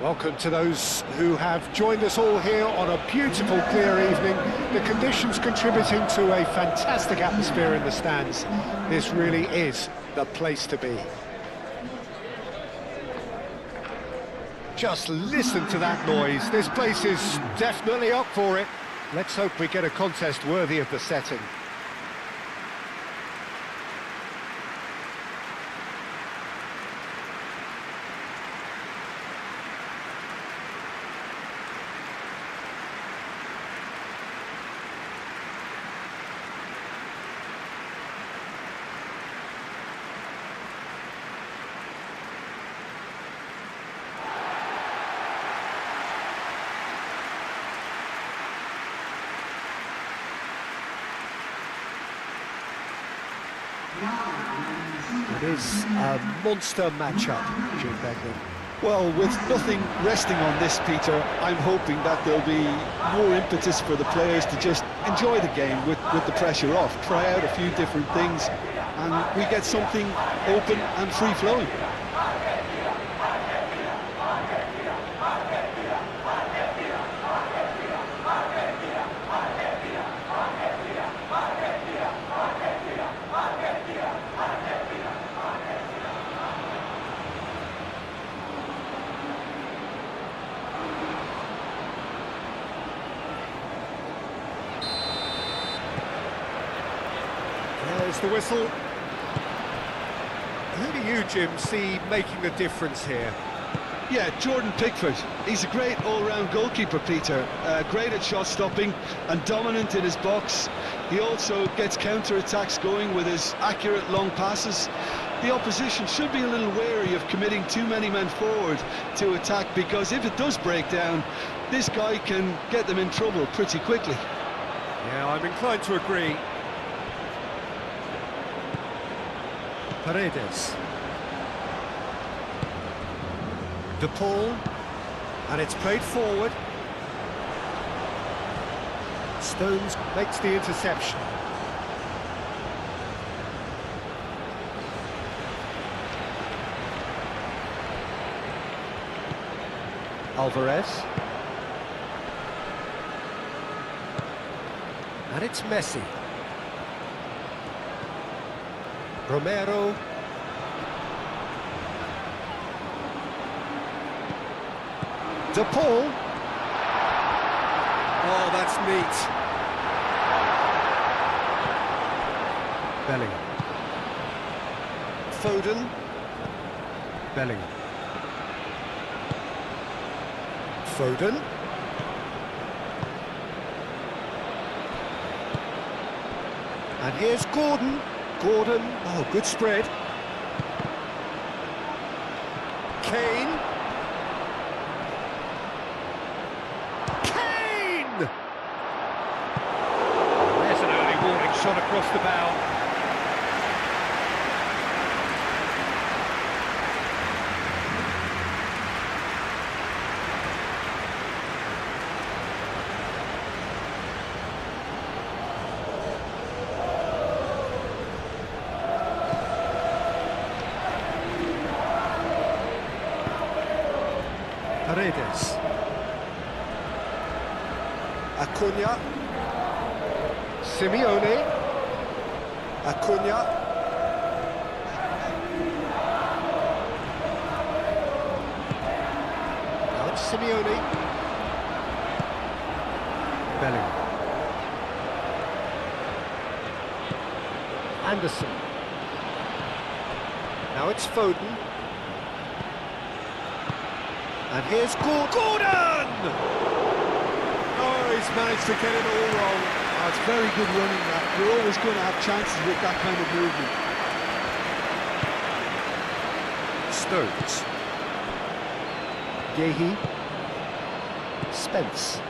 Welcome to those who have joined us all here on a beautiful, clear evening. The conditions contributing to a fantastic atmosphere in the stands. This really is the place to be. Just listen to that noise. This place is definitely up for it. Let's hope we get a contest worthy of the setting. It is a monster matchup, Jim Beglin. Well, with nothing resting on this, Peter, I'm hoping that there'll be more impetus for the players to just enjoy the game with the pressure off, try out a few different things, and we get something open and free-flowing. There's the whistle. Who do you, Jim, see making the difference here? Yeah, Jordan Pickford. He's a great all-round goalkeeper, Peter. Great at shot stopping and dominant in his box. He also gets counter-attacks going with his accurate long passes. The opposition should be a little wary of committing too many men forward to attack, because if it does break down, this guy can get them in trouble pretty quickly. Yeah, I'm inclined to agree. Paredes. De Paul, and it's played forward. Stones makes the interception. Alvarez. And it's Messi. Romero. De Paul. Oh, that's neat. Bellingham. Foden. Bellingham. Foden. And here's Gordon. Gordon, oh, good spread. Kane. Kane! There's an early warning shot across the bow. Paredes. Acuna. Simeone. Acuna. Now it's Simeone. Bellingham. Anderson. Now it's Foden. And here's Gordon! Oh, he's managed to get it all wrong. Oh, it's very good running, that. You're always going to have chances with that kind of movement. Stones. Gehi. Spence.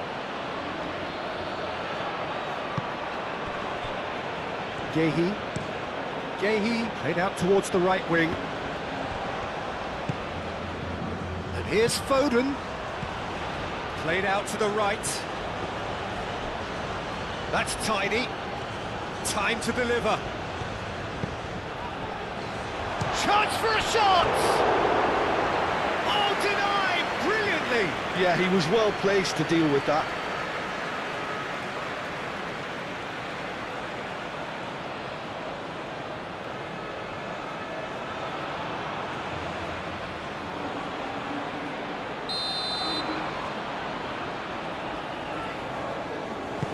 Gehi. Gehi played out towards the right wing. Here's Foden, played out to the right. That's tidy. Time to deliver. Chance for a shot! Oh, denied! Brilliant Yeah, he was well placed to deal with that.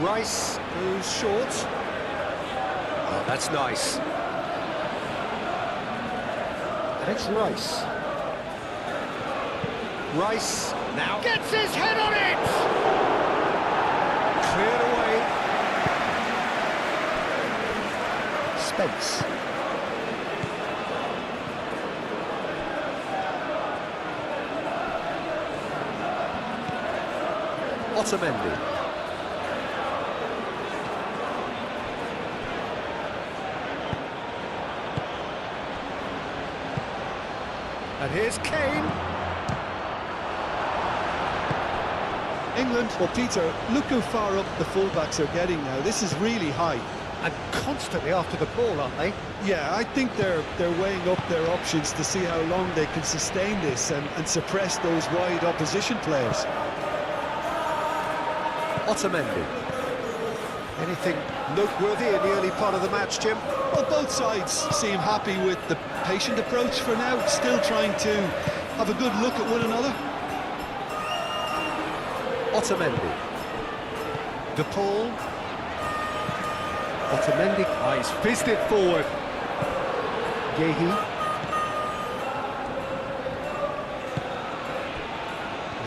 Rice goes short. Oh, that's nice. And it's Rice. Rice now gets his head on it! Cleared away. Spence. Otamendi. And here's Kane. England, well, Peter, look how far up the fullbacks are getting now. This is really high. And constantly after the ball, aren't they? Yeah, I think they're weighing up their options to see how long they can sustain this and suppress those wide opposition players. Otamendi. Anything noteworthy in the early part of the match, Jim? Well, both sides seem happy with the patient approach for now, still trying to have a good look at one another. Otamendi. De Paul. Otamendi. Oh, he's fizzed it forward. Yehi.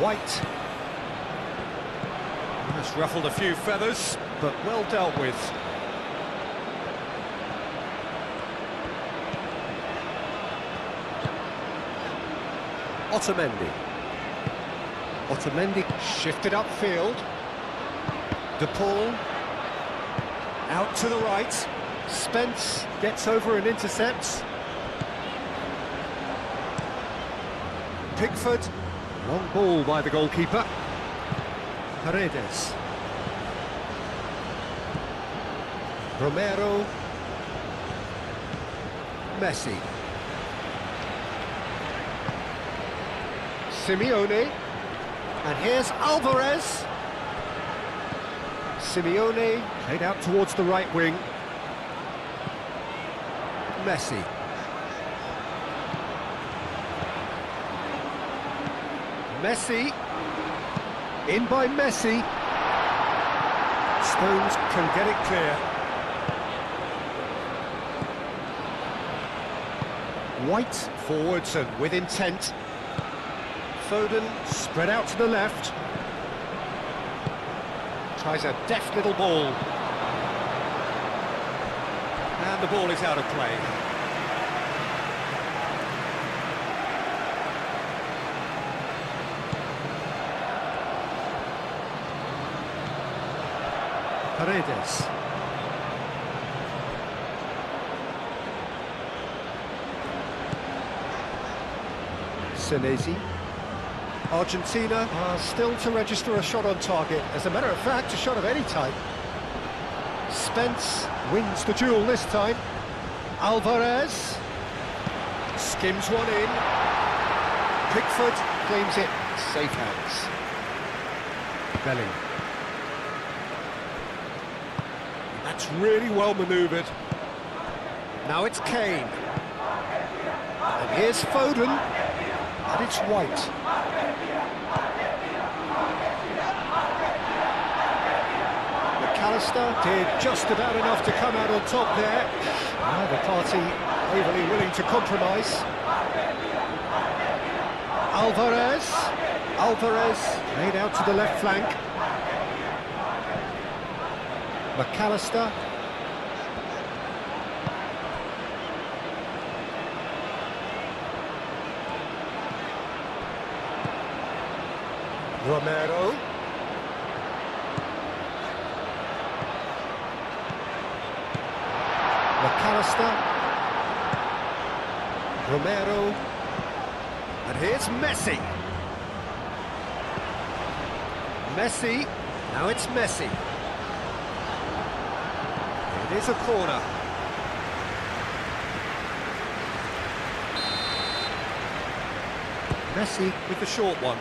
White. That's ruffled a few feathers, but well dealt with. Otamendi. Otamendi shifted upfield. De Paul. Out to the right. Spence gets over and intercepts. Pickford. Long ball by the goalkeeper. Paredes. Romero. Messi. Simeone. And here's Alvarez. Simeone played out towards the right wing. Messi. Messi. In by Messi. Stones can get it clear. White forwards and with intent. Foden spread out to the left. Tries a deft little ball. And the ball is out of play. Paredes. Senesi. Argentina are still to register a shot on target. As a matter of fact, a shot of any type. Spence wins the duel this time. Alvarez skims one in. Pickford claims it. Safe hands. Belling. That's really well manoeuvred. Now it's Kane. And here's Foden. And it's White. McAllister did just about enough to come out on top there. Neither party overly willing to compromise. Alvarez laid out to the left flank. McAllister. Romero. McAllister. Romero. And here's Messi. Messi. Now it's Messi. It is a corner. Messi with the short one.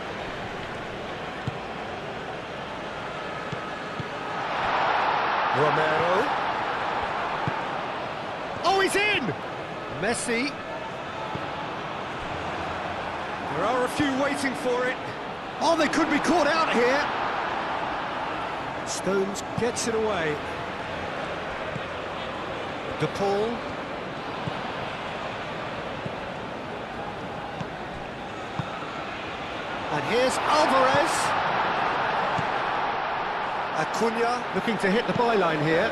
Romero. Oh, he's in! Messi. There are a few waiting for it. Oh, they could be caught out here. Stones gets it away. De Paul. And here's Alvarez. Acuna looking to hit the byline here.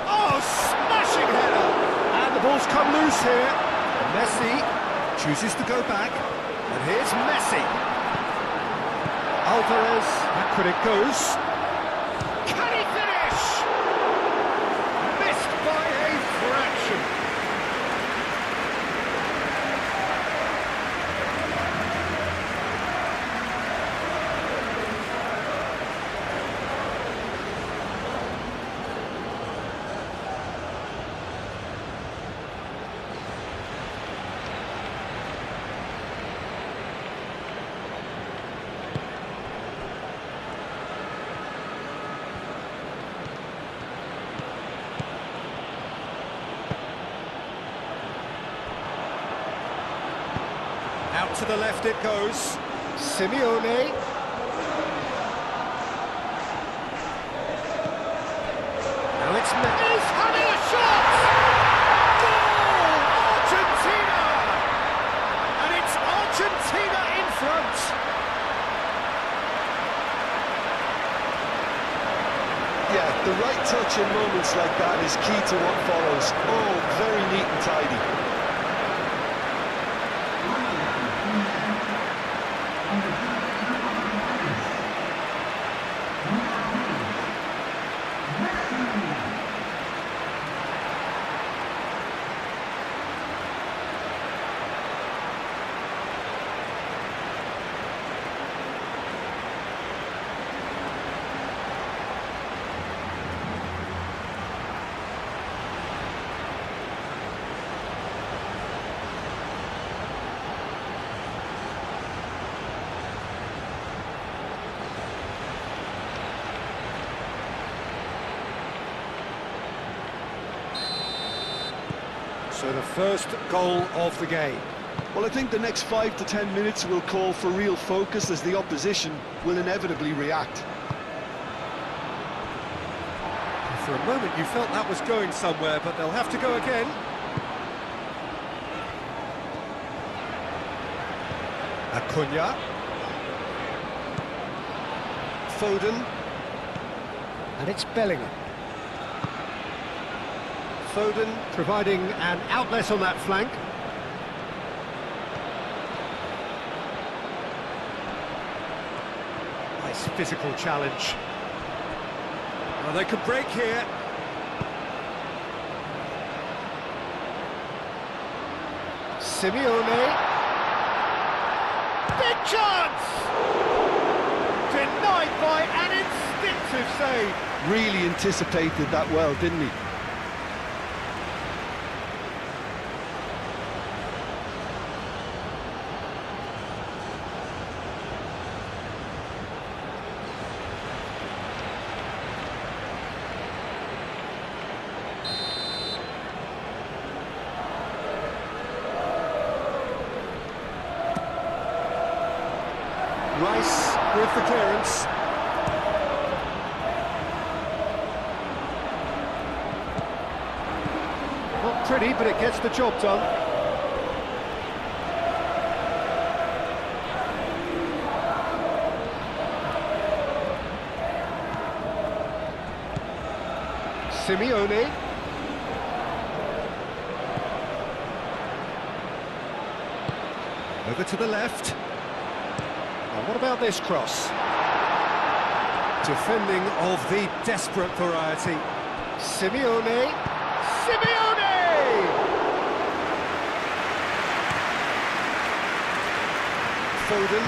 Oh, smashing header! And the ball's come loose here. Messi chooses to go back. And here's Messi. Alvarez, back when it goes. Can he finish? Missed by a fraction. Out to the left it goes. Simeone. Now it's He's having a shot! Goal! Argentina! And it's Argentina in front. Yeah, the right touch in moments like that is key to what follows. Oh, very neat and tidy. So the first goal of the game. Well, I think the next 5 to 10 minutes will call for real focus as the opposition will inevitably react. For a moment you felt that was going somewhere, but they'll have to go again. Acuna. Foden. And it's Bellingham. Foden providing an outlet on that flank. Nice physical challenge. Well, they could break here. Simeone. Big chance! Denied by an instinctive save. Really anticipated that well, didn't he? Rice with the clearance. Not pretty, but it gets the job done. Simeone. Over to the left. What about this cross? Defending of the desperate variety. Simeone. Simeone! Foden.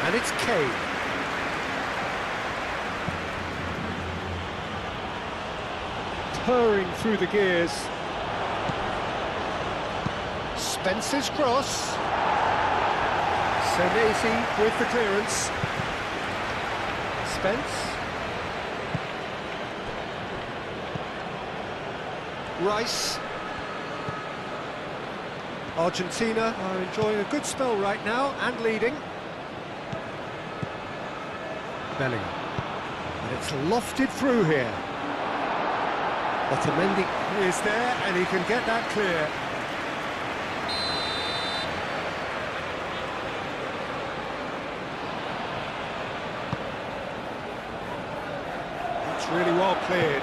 And it's Kane. Purring through the gears. Spence's cross. Senesi with the clearance. Spence. Rice. Argentina are enjoying a good spell right now and leading. Bellingham. And it's lofted through here. Otamendi is there and he can get that clear. It's really well cleared.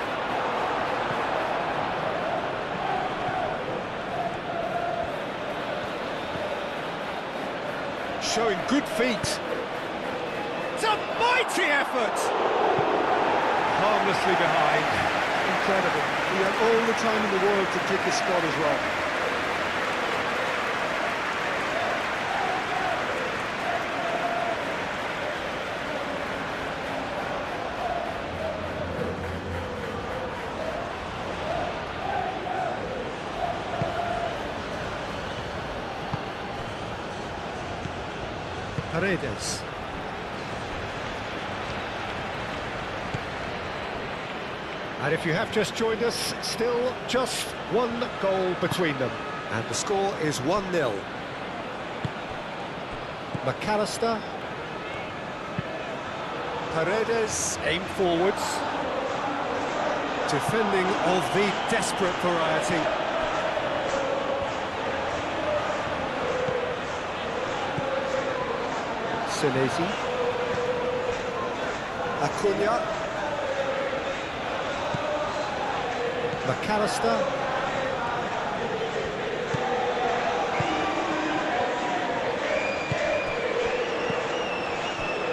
Showing good feet. It's a mighty effort! Harmlessly behind. Incredible. He had all the time in the world to pick his spot as well. Paredes. And if you have just joined us, still just one goal between them. And the score is 1-0. McAllister. Paredes, aim forwards. Defending of the desperate variety. Senesi. Acuna. McAllister.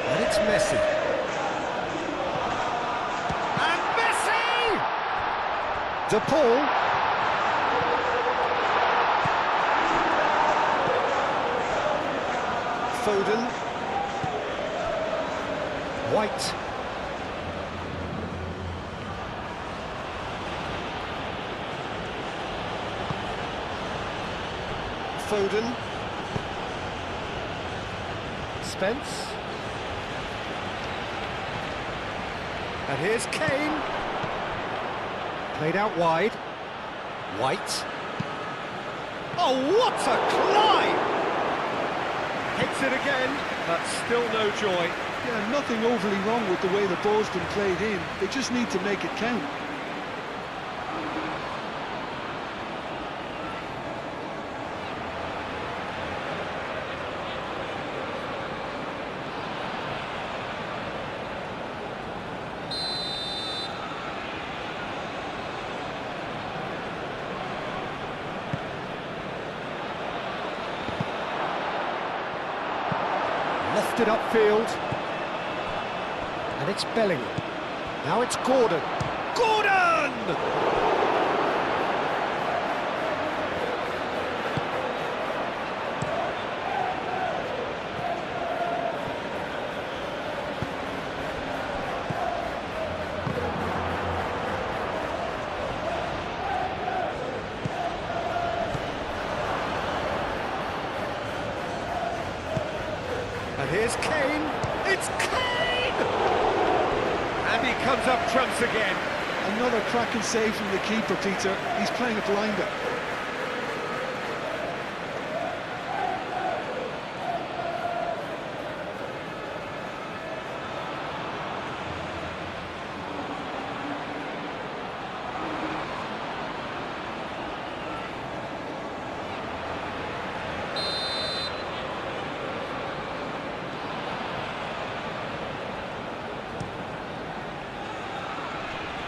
And it's Messi. And Messi! De Paul. Foden. White. Foden. Spence. And here's Kane. Played out wide. White. Oh, what a climb! Hits it again, but still no joy. Yeah, nothing overly wrong with the way the ball's been played in. They just need to make it count. Lofted upfield. And it's Bellingham. Now it's Gordon. Gordon! And here's Kane. It's Kane! And he comes up trumps again. Another cracking save from the keeper, Peter. He's playing a blinder.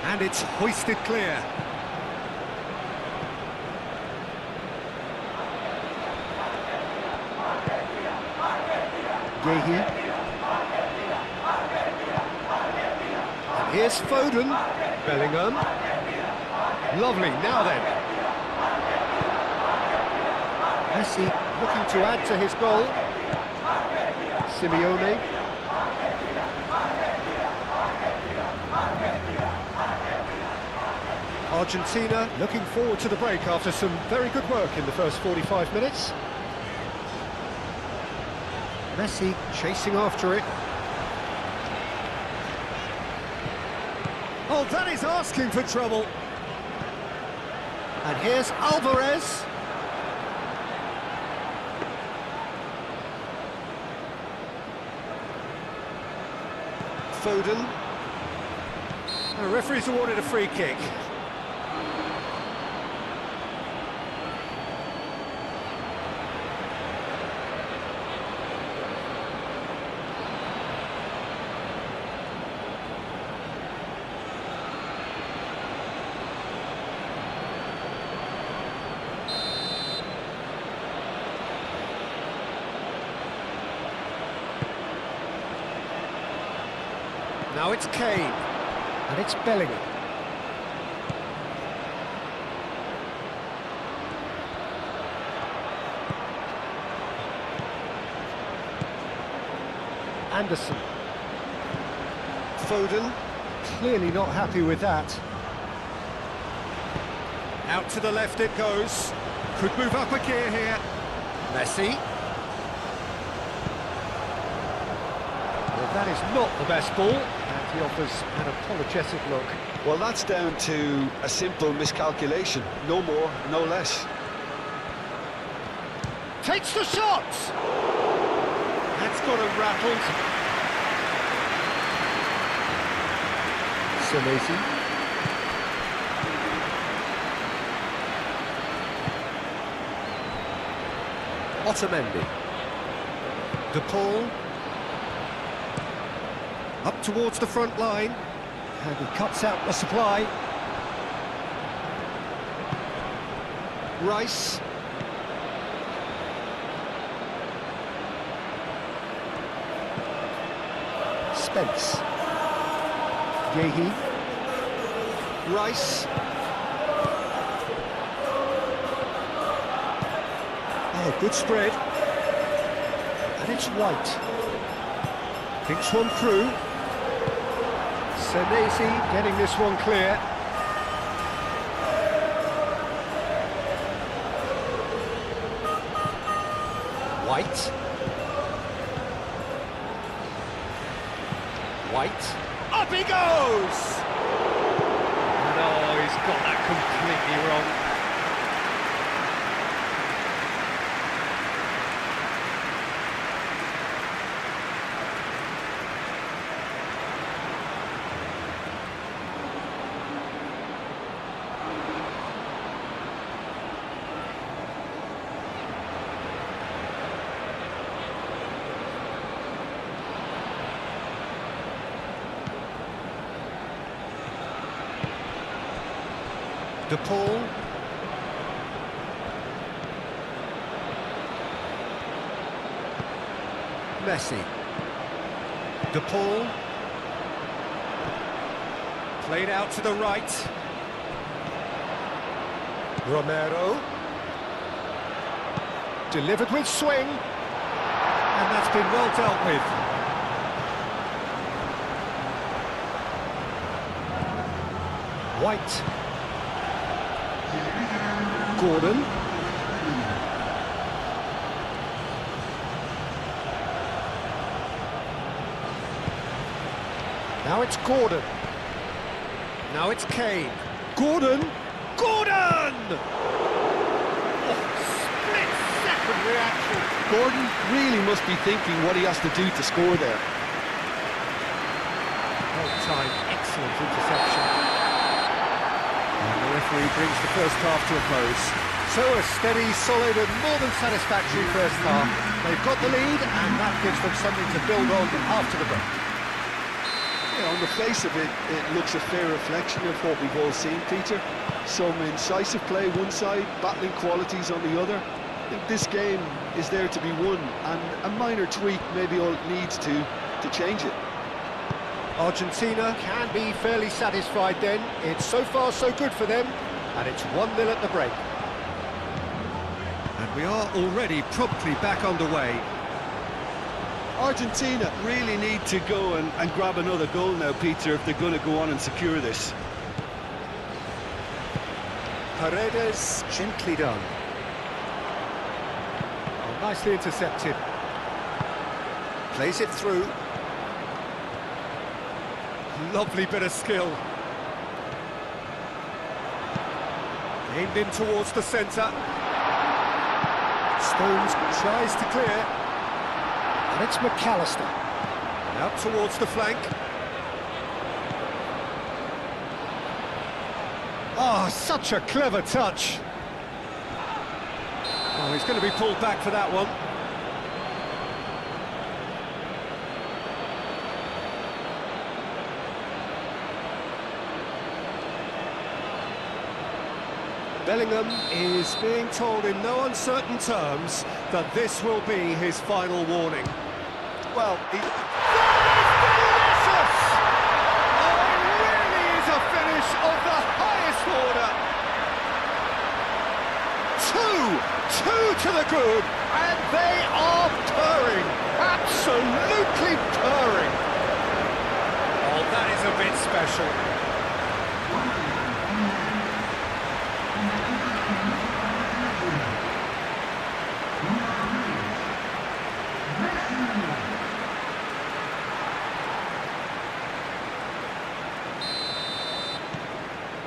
And it's hoisted clear. Yehi. And here's Foden. Bellingham. Lovely, now then. Messi looking to add to his goal. Simeone. Argentina looking forward to the break after some very good work in the first 45 minutes. Messi chasing after it. Oh, that is asking for trouble. And here's Alvarez. Foden. The referee's awarded a free kick. Now it's Kane, and it's Bellingham. Anderson. Foden, clearly not happy with that. Out to the left it goes. Could move up a gear here. Messi. Well, that is not the best ball. He offers an apologetic look. Well, that's down to a simple miscalculation. No more, no less. Takes the shot! That's got him rattled. Senesi. Otamendi. De Paul. Up towards the front line, and he cuts out the supply. Rice. Spence. Yehi. Rice. Oh, good spread. And it's White. Thinks one through. Senesi getting this one clear. White. White. Up he goes! No, he's got that completely wrong. De Paul. Messi. De Paul. Played out to the right. Romero. Delivered with swing. And that's been well dealt with. White. Gordon. Now it's Gordon. Now it's Kane. Gordon! Gordon! Oh, split-second reaction. Gordon really must be thinking what he has to do to score there. Well-timed, excellent interception. And the referee brings the first half to a close. So a steady, solid and more than satisfactory first half. They've got the lead and that gives them something to build on after the break. Yeah, on the face of it, it looks a fair reflection of what we've all seen, Peter. Some incisive play one side, battling qualities on the other. I think this game is there to be won, and a minor tweak maybe all it needs to change it. Argentina can be fairly satisfied then. It's so far so good for them, and it's 1-0 at the break. And we are already promptly back underway. Argentina really need to go and grab another goal now, Peter, if they're going to go on and secure this. Paredes, gently done. Oh, nicely intercepted. Plays it through. Lovely bit of skill. Aimed in towards the centre. Stones tries to clear. And it's McAllister. Out towards the flank. Oh, such a clever touch. Oh, he's going to be pulled back for that one. Bellingham is being told in no uncertain terms that this will be his final warning. Well, that is delicious! Oh, it really is a finish of the highest order. Two to the good, and they are purring, absolutely purring. Oh, that is a bit special.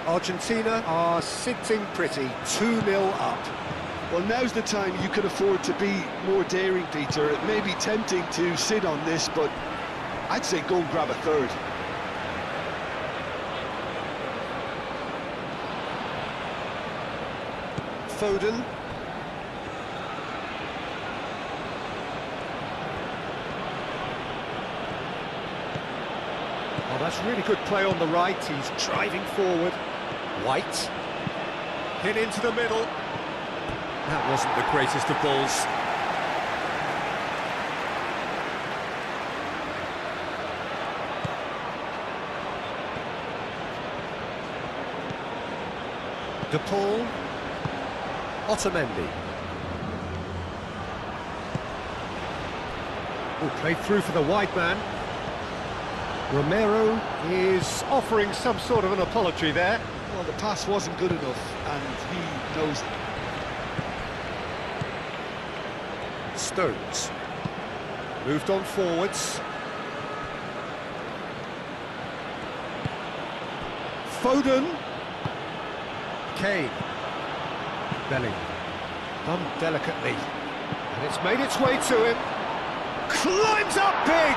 Argentina are sitting pretty, 2-0 up. Well, now's the time you can afford to be more daring, Peter. It may be tempting to sit on this, but I'd say go and grab a third. Foden. Oh, that's really good play on the right. He's driving forward. White. Hit into the middle. That wasn't the greatest of balls. De Paul. Otamendi. Oh, played through for the wide man. Romero is offering some sort of an apology there. Well, the pass wasn't good enough, and he knows it. Stones. Moved on forwards. Foden. Kane. Bellingham. Done delicately. And it's made its way to him. Climbs up big!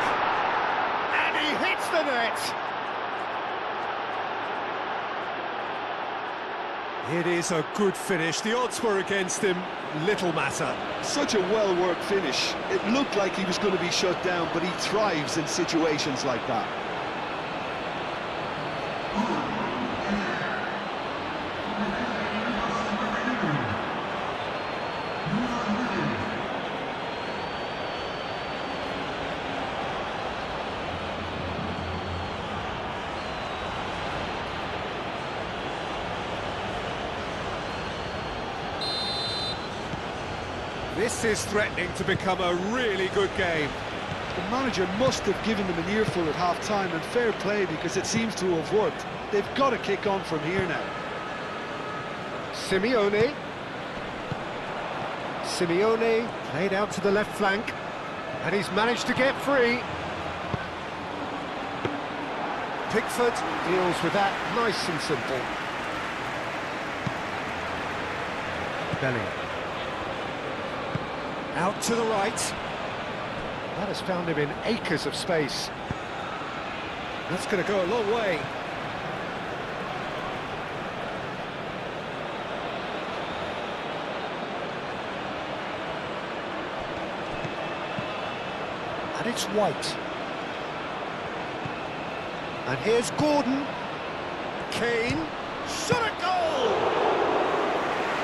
And he hits the net! It is a good finish. The odds were against him. Little matter. Such a well-worked finish. It looked like he was going to be shut down, but he thrives in situations like that. This is threatening to become a really good game. The manager must have given them an earful at half-time, and fair play, because it seems to have worked. They've got to kick on from here now. Simeone. Simeone played out to the left flank, and he's managed to get free. Pickford deals with that nice and simple. Bellingham. Out to the right. That has found him in acres of space. That's going to go a long way. And it's White. And here's Gordon. Kane. Shot a goal!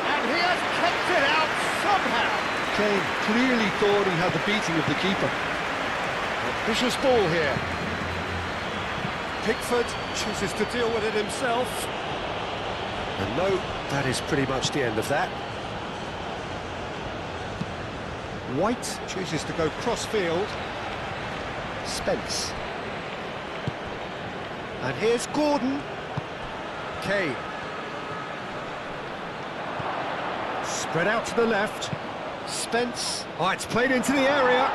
And he has kept it out somehow. Kane clearly thought he had the beating of the keeper. A vicious ball here. Pickford chooses to deal with it himself. And no, that is pretty much the end of that. White chooses to go cross-field. Spence. And here's Gordon. Kane. Spread out to the left. Spence. Oh, it's played into the area.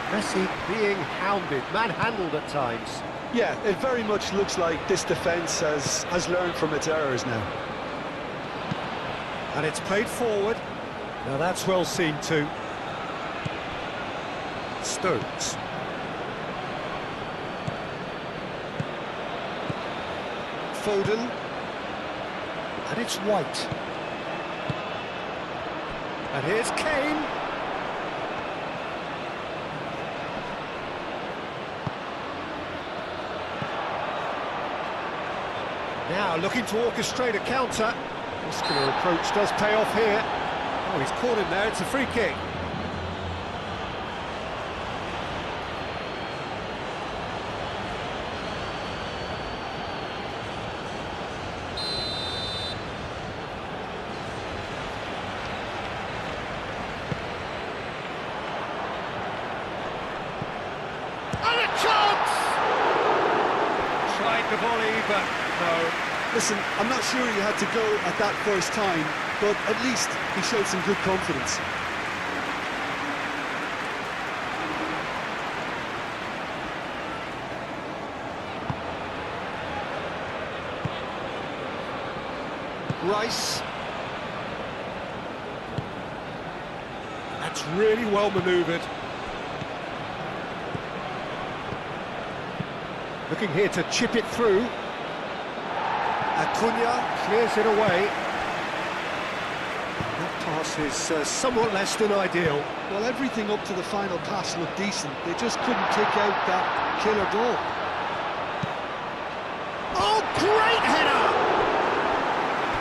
Messi being hounded, manhandled at times. Yeah, it very much looks like this defence has learned from its errors now. And it's played forward. Now that's well seen too. Stones. Foden. And it's White. And here's Kane. Now looking to orchestrate a counter. Muscular approach does pay off here. Oh, he's caught him there, it's a free kick. And a chance! Tried the volley, but no. Listen, I'm not sure he had to go at that first time, but at least he showed some good confidence. Rice. That's really well manoeuvred. Looking here to chip it through. Acuna clears it away. That pass is somewhat less than ideal. Well, everything up to the final pass looked decent. They just couldn't kick out that killer goal. Oh, great header!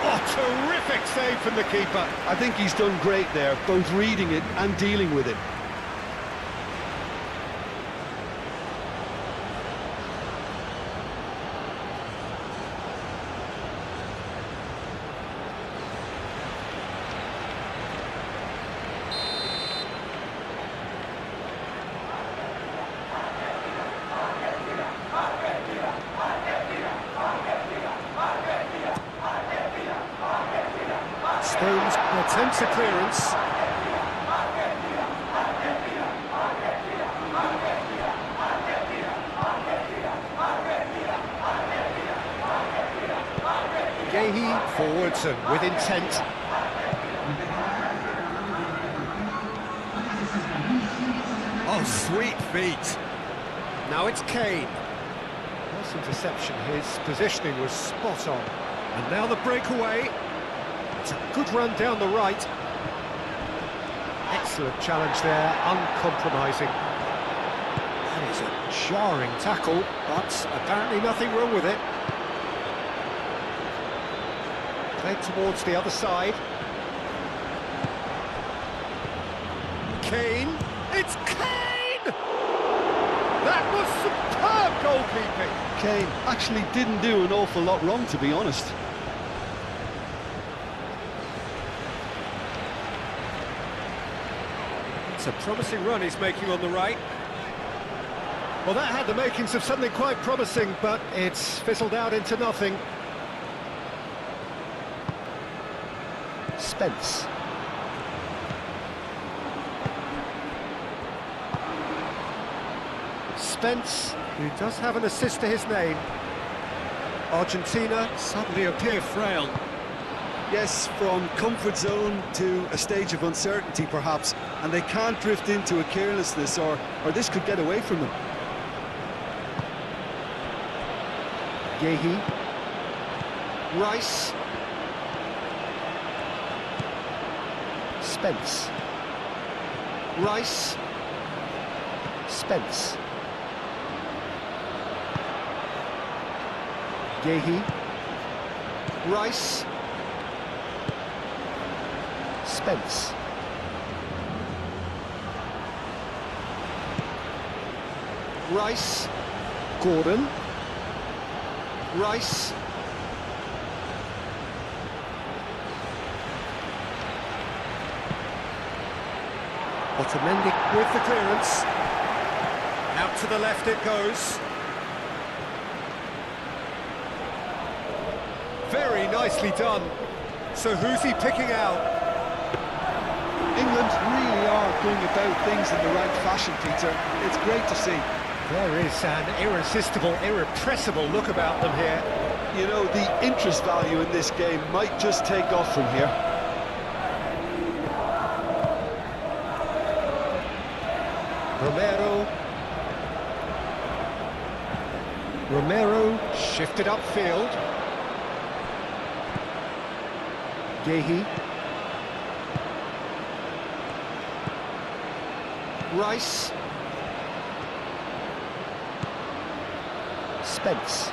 Oh, terrific save from the keeper. I think he's done great there, both reading it and dealing with it. Stones attempts a clearance. Gahey forwards and with intent. Oh, sweet feet. Now it's Kane. Nice interception, his positioning was spot on. And now the breakaway. It's a good run down the right. Excellent challenge there, uncompromising. That is a jarring tackle, but apparently nothing wrong with it. Played towards the other side. Kane, it's Kane! That was superb goalkeeping. Kane actually didn't do an awful lot wrong, to be honest. It's a promising run he's making on the right. Well, that had the makings of something quite promising, but it's fizzled out into nothing. Spence. Spence, who does have an assist to his name. Argentina suddenly appear frail. Yes, from comfort zone to a stage of uncertainty, perhaps, and they can't drift into a carelessness, or this could get away from them. Gahey. Rice. Spence. Rice. Spence. Gahey. Rice. Spence. Rice. Gordon. Rice. Otamendi with the clearance. Out to the left it goes. Very nicely done. So who's he picking out? England really are going about things in the right fashion, Peter. It's great to see. There is an irresistible, irrepressible look about them here. You know, the interest value in this game might just take off from here. Romero shifted upfield. Gehi. Rice. Spence.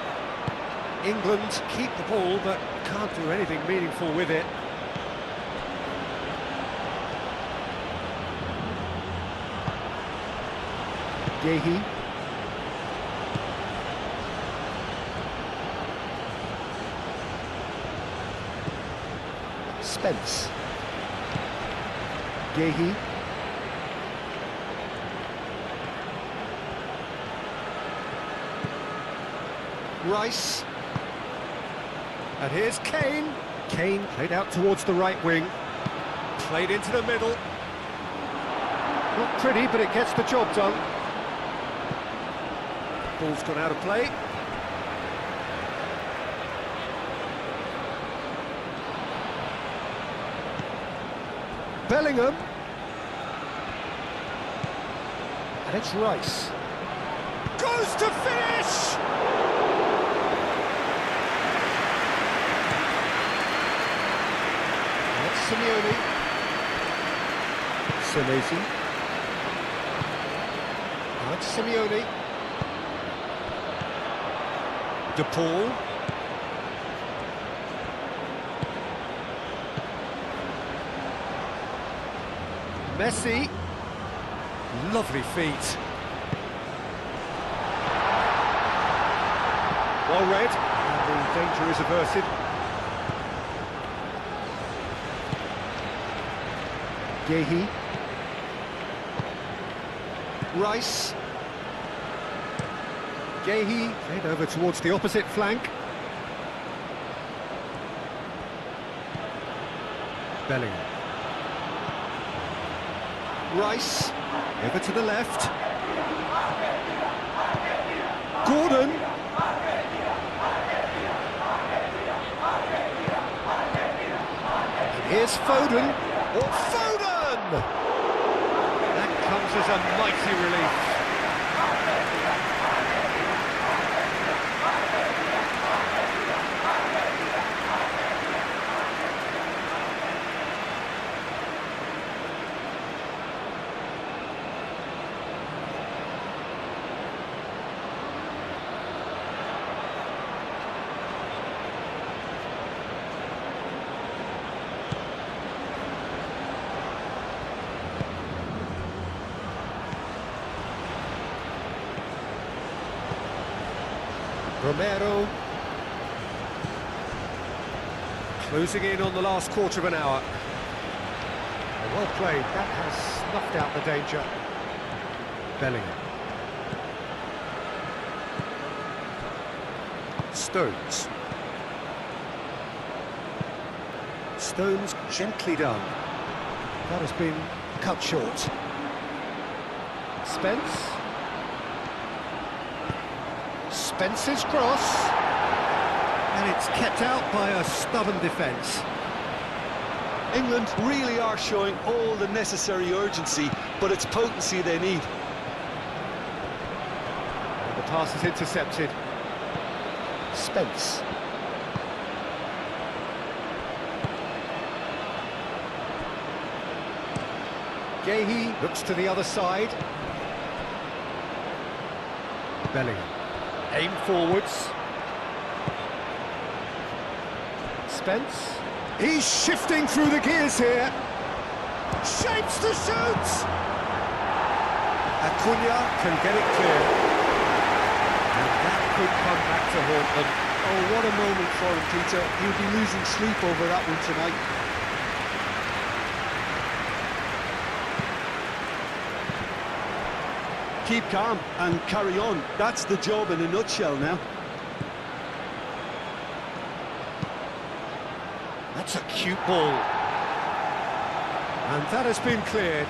England keep the ball but can't do anything meaningful with it. Gehi. Spence. Gehi. Rice. And here's Kane. Kane played out towards the right wing. Played into the middle. Not pretty, but it gets the job done. Ball's gone out of play. Bellingham. And it's Rice. Goes to finish! That's Simeone. Senesi. That's Simeone. De Paul. Messi. Lovely feet. Well read, and the danger is averted. Gehi. Rice. Gehi played over towards the opposite flank. Bellingham. Rice, over to the left. Gordon. And here's Foden. Oh, Foden! That comes as a mighty relief. Romero. Closing in on the last quarter of an hour. Well played, that has snuffed out the danger. Bellingham. Stones. Stones gently done. That has been cut short. Spence. Spence's cross, and it's kept out by a stubborn defence. England really are showing all the necessary urgency, but it's potency they need. And the pass is intercepted. Spence. Gehi looks to the other side. Bellingham. Aim forwards. Spence. He's shifting through the gears here. Shapes to shoot! Acuna can get it clear. And that could come back to haunt them. Oh, what a moment for him, Peter. He'll be losing sleep over that one tonight. Keep calm and carry on. That's the job in a nutshell now. That's a cute ball. And that has been cleared.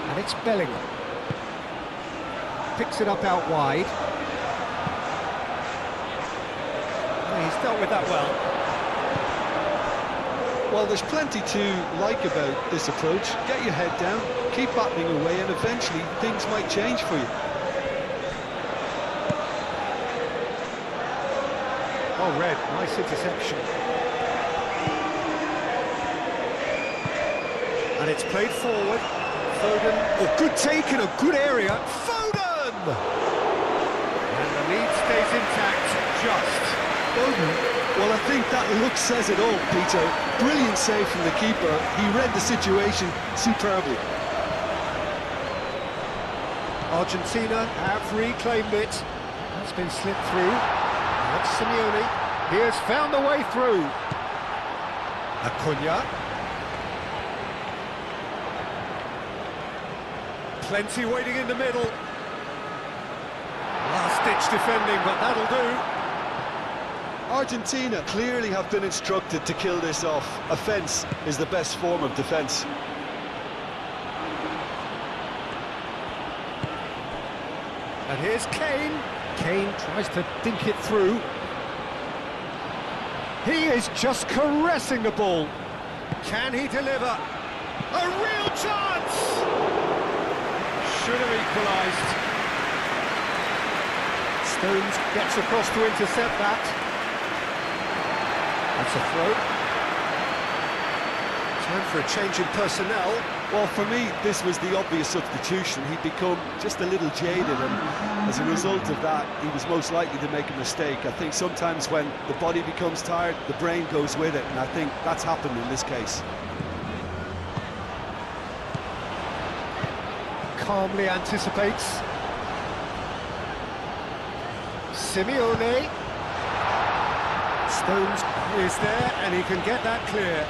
And it's Bellingham. picks it up out wide. He's dealt with that well. Well, there's plenty to like about this approach. Get your head down, keep battling away, and eventually things might change for you. Oh, Red, nice interception. And it's played forward. Foden, oh, good take in a good area. Foden! And the lead stays intact, just. Foden? Well, I think that look says it all, Peter. Brilliant save from the keeper. He read the situation superbly. Argentina have reclaimed it. That's been slipped through. That's Simeone. He has found the way through. Acuna. Plenty waiting in the middle. Last-ditch defending, but that'll do. Argentina clearly have been instructed to kill this off. Offence is the best form of defence. And here's Kane. Kane tries to dink it through. He is just caressing the ball. Can he deliver? A real chance! Should have equalised. Stones gets across to intercept that. That's a throw. Time for a change in personnel. Well, for me, this was the obvious substitution. He'd become just a little jaded, and as a result of that, he was most likely to make a mistake. I think sometimes when the body becomes tired, the brain goes with it, and I think that's happened in this case. Calmly anticipates. Simeone. Stones is there, and he can get that clear.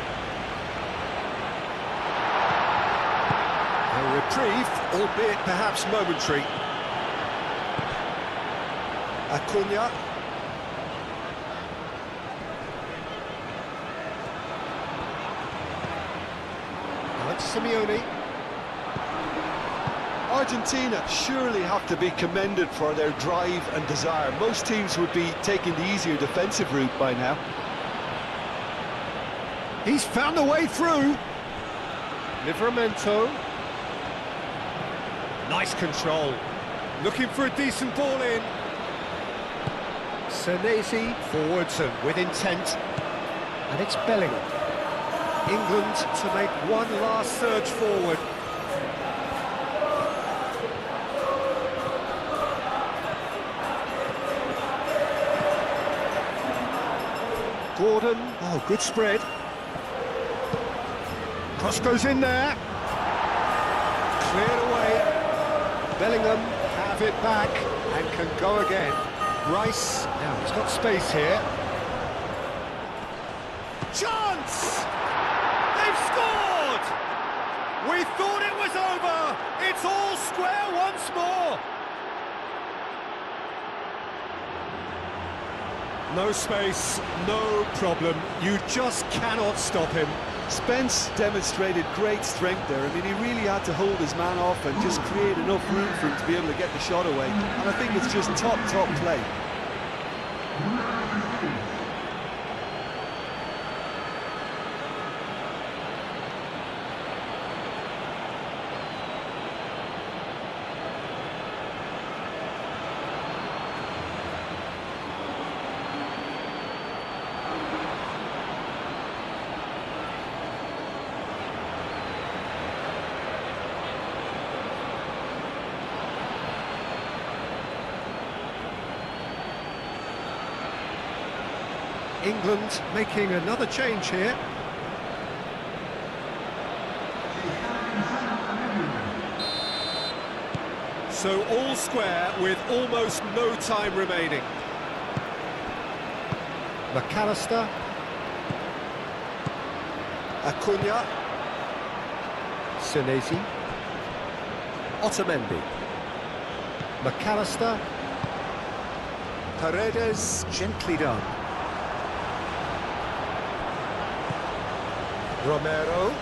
A reprieve, albeit perhaps momentary. Acuna. That's Simeone. Argentina surely have to be commended for their drive and desire. Most teams would be taking the easier defensive route by now. He's found a way through. Livramento. Nice control. Looking for a decent ball in. Senesi forwards and with intent. And it's Bellingham. England to make one last surge forward. Gordon, oh, good spread. Cross goes in there. Cleared away. Bellingham have it back and can go again. Rice, now he's got space here. Chance! They've scored! We thought it was over. It's all square once more. No space, no problem. You just cannot stop him. Spence demonstrated great strength there. I mean, he really had to hold his man off and just create enough room for him to be able to get the shot away. And I think it's just top play. England making another change here. So all square with almost no time remaining. McAllister. Acuna. Senesi. Otamendi. McAllister. Paredes, gently done. Romero.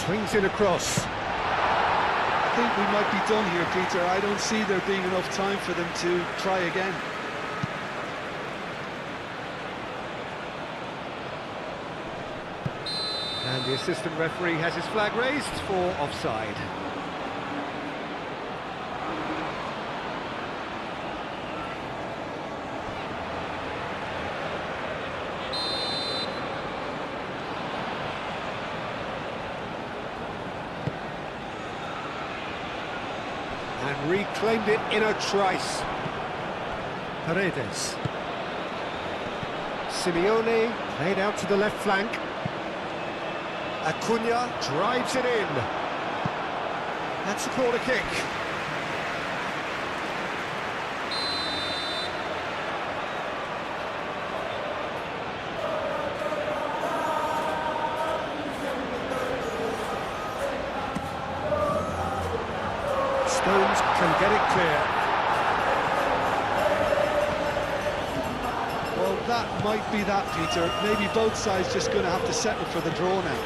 Swings it across. I think we might be done here, Peter. I don't see there being enough time for them to try again. And the assistant referee has his flag raised for offside. And reclaimed it in a trice. Paredes. Simeone played out to the left flank. Acuna drives it in. That's a corner kick. Stones can get it clear. Well, that might be that, Peter. Maybe both sides just going to have to settle for the draw now.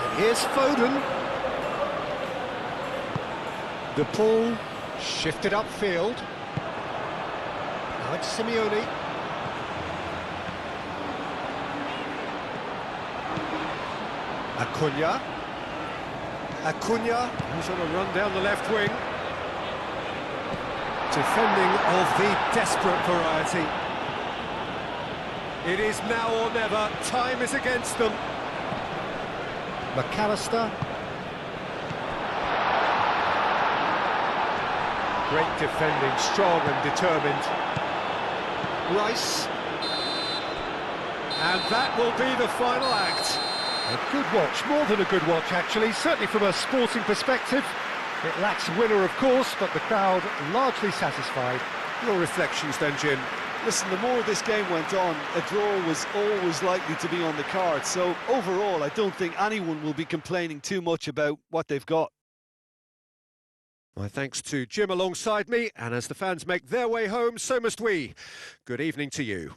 And here's Foden. The ball shifted upfield. Now it's Simeone. Acuna. Acuna, who's on a run down the left wing. Defending of the desperate variety. It is now or never. Time is against them. McAllister. Great defending, strong and determined. Rice. And that will be the final act. A good watch, more than a good watch actually, certainly from a sporting perspective. It lacks winner of course, but the crowd largely satisfied. Your reflections then, Jim? Listen, the more this game went on, a draw was always likely to be on the card. So overall, I don't think anyone will be complaining too much about what they've got. My thanks to Jim alongside me, and as the fans make their way home, so must we. Good evening to you.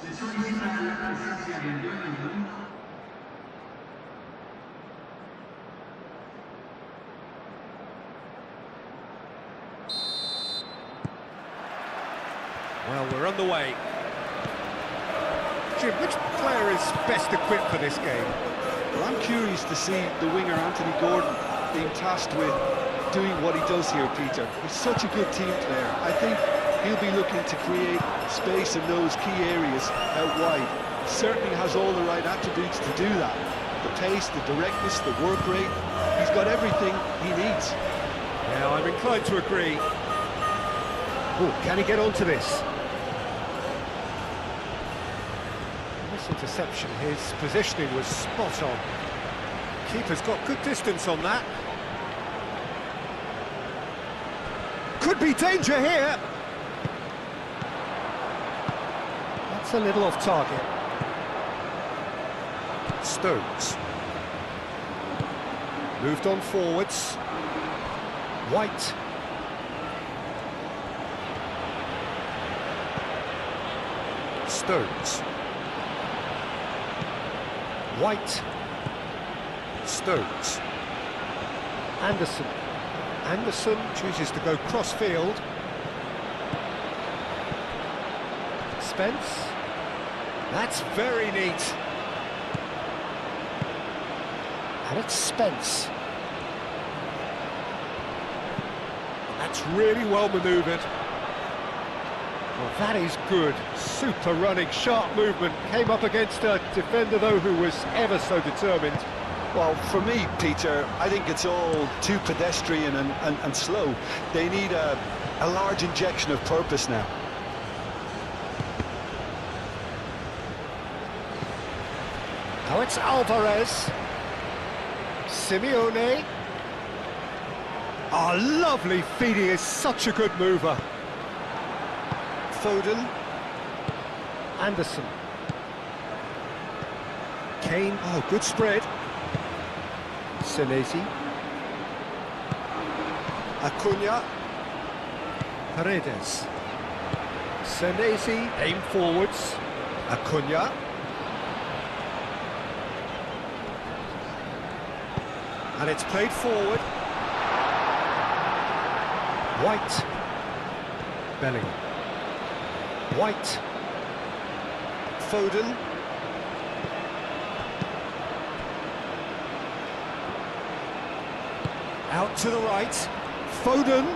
Well, we're underway. Jim, which player is best equipped for this game? Well, I'm curious to see the winger Anthony Gordon being tasked with doing what he does here, Peter. He's such a good team player. I think he'll be looking to create space in those key areas out wide. Certainly has all the right attributes to do that. The pace, the directness, the work rate. He's got everything he needs. Yeah, I'm inclined to agree. Oh, can he get onto this? This interception, his positioning was spot on. Keeper's got good distance on that. Could be danger here. That's a little off target. Stones. Moved on forwards. White. Stones. White. Stones. Anderson. Anderson chooses to go cross-field. Spence. That's very neat. And it's Spence. That's really well manoeuvred. Well, that is good. Super running, sharp movement. Came up against a defender, though, who was ever so determined. Well, for me, Peter, I think it's all too pedestrian and slow. They need a large injection of purpose now. Now it's Alvarez. Simeone. Oh, lovely feeding, is such a good mover. Foden. Anderson. Kane. Oh, good spread. Senesi. Acuna. Paredes. Senesi. Aim forwards. Acuna. And it's played forward. White. Bellingham. White. Foden. Out to the right. Foden.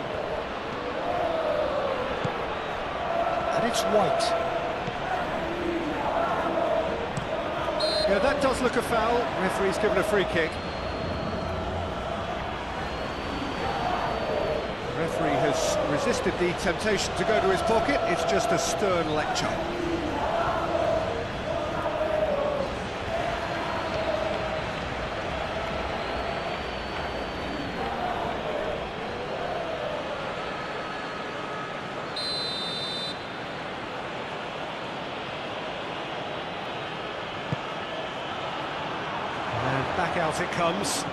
And it's White. Yeah, that does look a foul. Referee's given a free kick. The referee has resisted the temptation to go to his pocket. It's just a stern lecture. And back out it comes.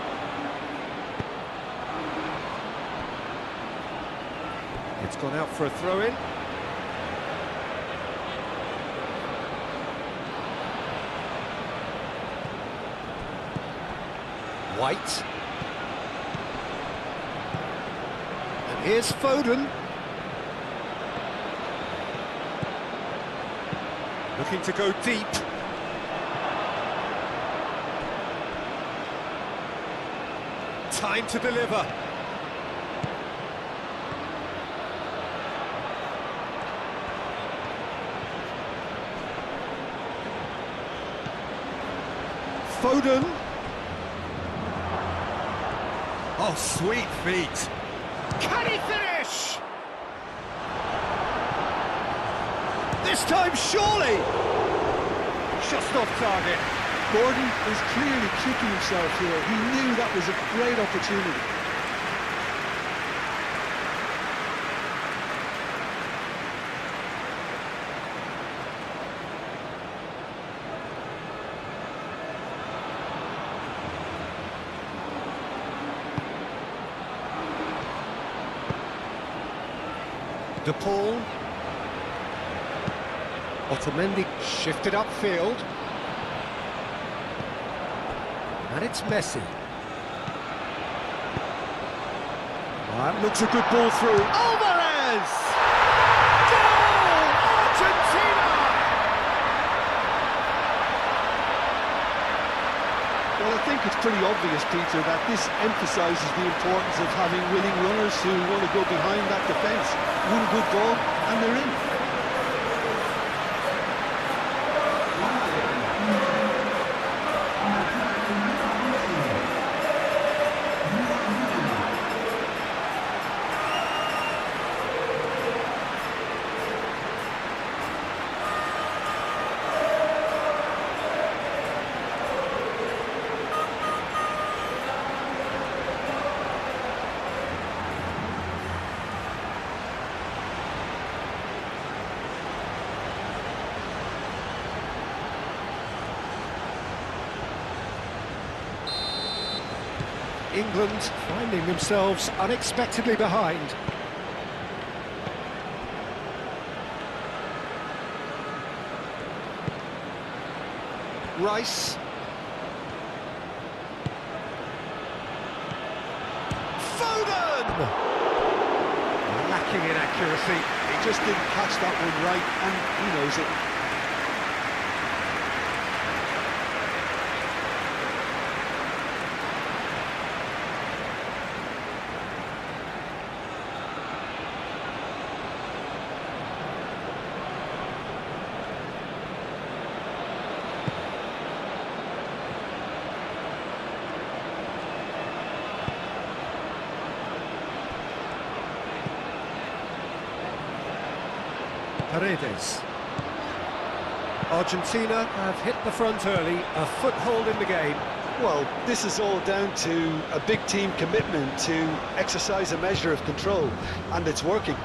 It's gone out for a throw-in. White. And here's Foden. Looking to go deep. Time to deliver. Foden. Oh, sweet feet. Can he finish? This time, surely. Just off target. Gordon is clearly kicking himself here. He knew that was a great opportunity. De Paul. Otamendi shifted upfield. And it's Messi. That looks a good ball through. Alvarez! Goal! Argentina! Well, I think it's pretty obvious, Peter, that this emphasises the importance of having willing runners who want to go behind that defence. One good ball, and they're in. England finding themselves unexpectedly behind. Rice. Foden! Lacking in accuracy. He just didn't catch that one right, and he knows it. Paredes. Argentina have hit the front early, a foothold in the game. Well, this is all down to a big team commitment to exercise a measure of control, and it's working.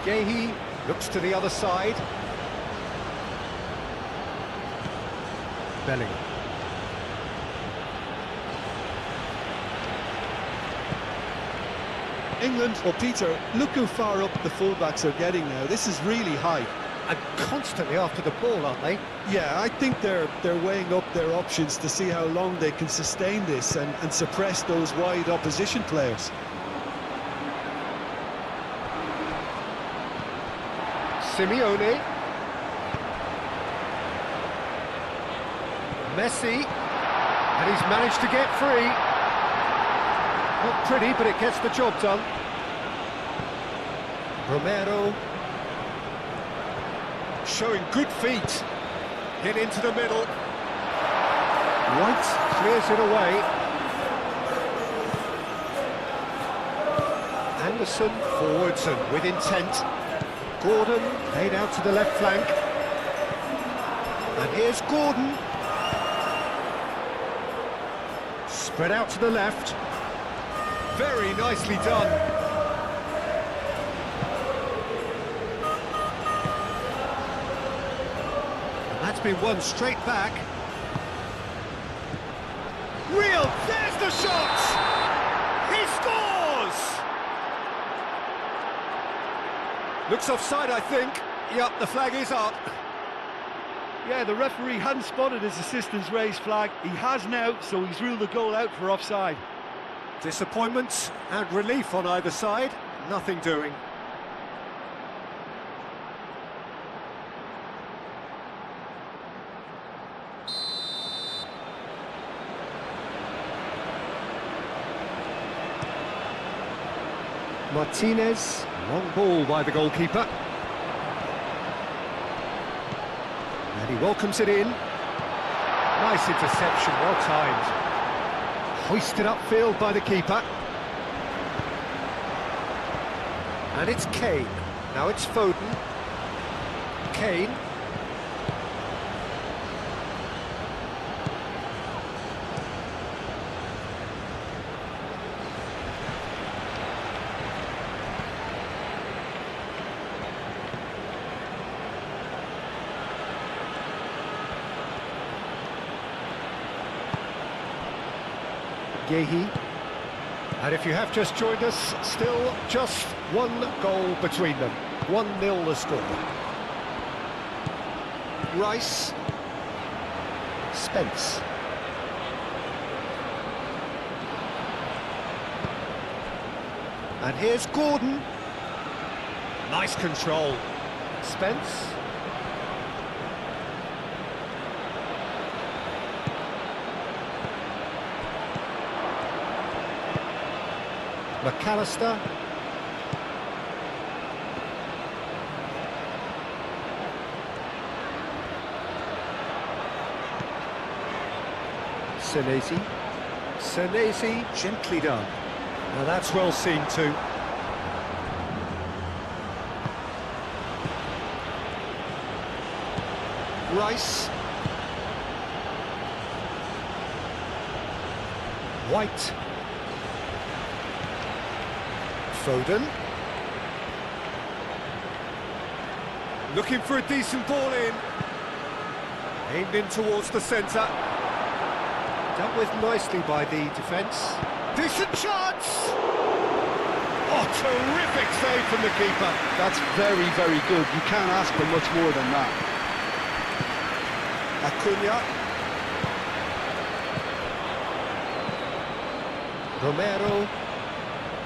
Gehi looks to the other side. Bellingham. England, well, Peter, look how far up the fullbacks are getting now. This is really high. And constantly after the ball, aren't they? Yeah, I think they're weighing up their options to see how long they can sustain this and suppress those wide opposition players. Simeone. Messi. And he's managed to get free. Not pretty, but it gets the job done. Romero. Showing good feet. Hit into the middle. White clears it away. Anderson forwards and with intent. Gordon laid out to the left flank. And here's Gordon. Spread out to the left. Very nicely done. And that's been won straight back. Real, there's the shot! He scores! Looks offside, I think. Yep, the flag is up. Yeah, the referee hadn't spotted his assistant's raised flag. He has now, so he's ruled the goal out for offside. Disappointment and relief on either side, nothing doing. Martinez, long ball by the goalkeeper. And he welcomes it in. Nice interception, well timed. Hoisted upfield by the keeper. And it's Kane. Now it's Foden. Kane. Gehi. And if you have just joined us, still just one goal between them. 1-0 the score. Rice. Spence. And here's Gordon. Nice control. Spence. McAllister. Senesi, gently done. Now that's well seen too. Rice. White. Foden. Looking for a decent ball in. Aimed in towards the centre. Dealt with nicely by the defence. Decent chance! Oh, terrific save from the keeper. That's very, very good. You can't ask for much more than that. Acuna. Romero.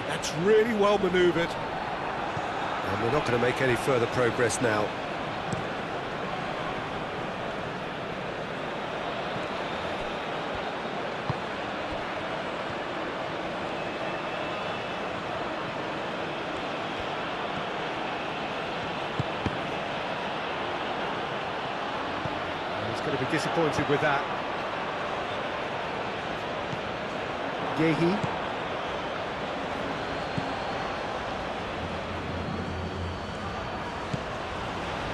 That's really well manoeuvred. And we're not going to make any further progress now. He's going to be disappointed with that. Yehi.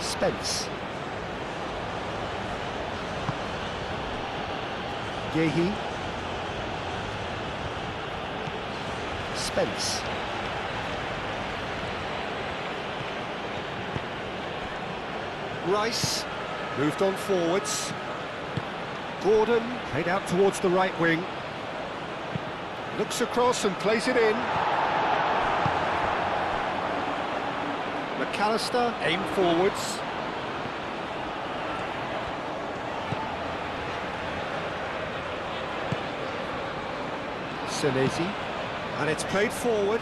Spence. Yehi. Spence. Rice. Moved on forwards. Gordon played out towards the right wing. Looks across and plays it in. McAllister aimed forwards. Senesi. And it's played forward.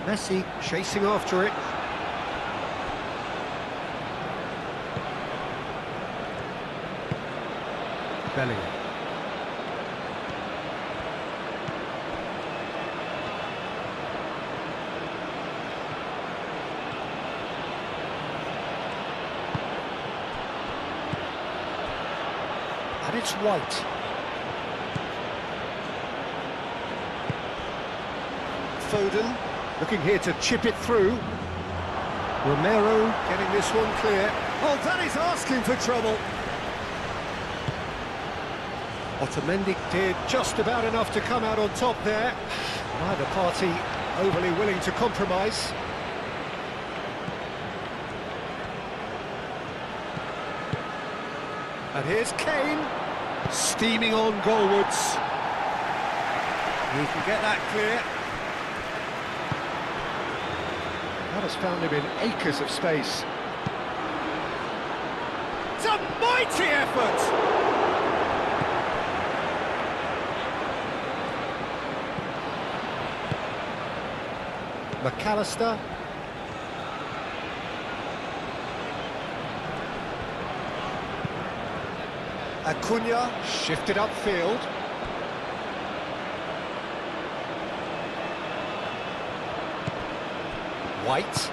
Messi chasing after it. Bellingham. And it's White. Foden looking here to chip it through. Romero getting this one clear. Oh, that is asking for trouble. Otamendi did just about enough to come out on top there. Neither party overly willing to compromise. And here's Kane, steaming on goalwards. He can get that clear. That has found him in acres of space. It's a mighty effort! McAllister. Acuna shifted upfield. White.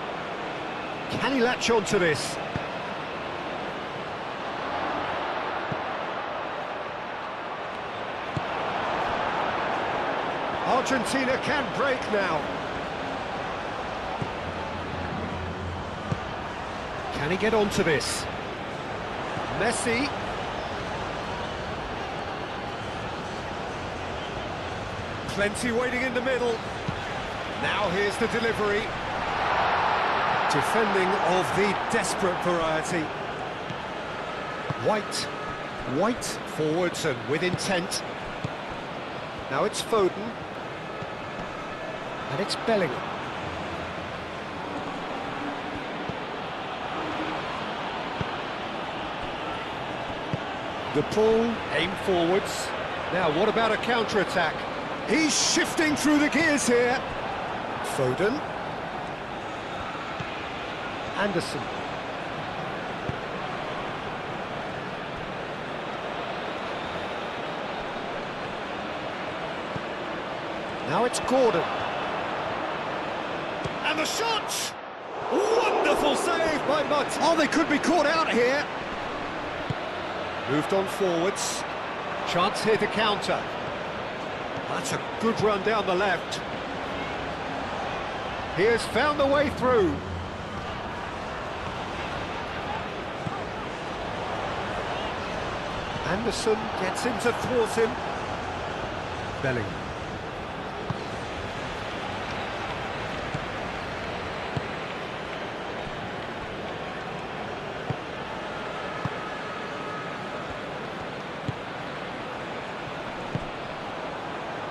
Can he latch on to this? Argentina can break now. Can he get onto this? Messi. Plenty waiting in the middle. Now here's the delivery. Defending of the desperate variety. White forwards and with intent. Now it's Foden. And it's Bellingham. The pull, aim forwards. Now, what about a counter-attack? He's shifting through the gears here. Foden. Anderson. Now it's Gordon. And the shot! Wonderful save by Mutt. Oh, they could be caught out here. Moved on forwards. Chance here to counter. That's a good run down the left. He has found the way through. Anderson gets in to thwart him. Bellingham.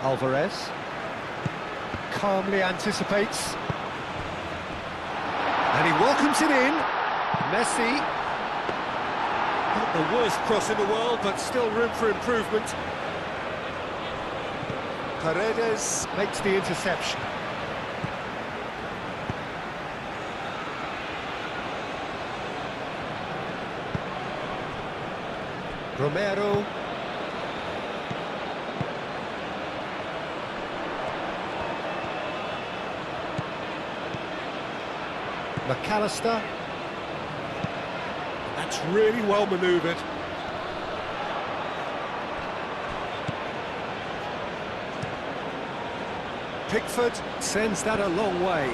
Alvarez calmly anticipates, and he welcomes it in. Messi, not the worst cross in the world, but still room for improvement. Paredes makes the interception. Romero. McAllister. That's really well manoeuvred. Pickford sends that a long way.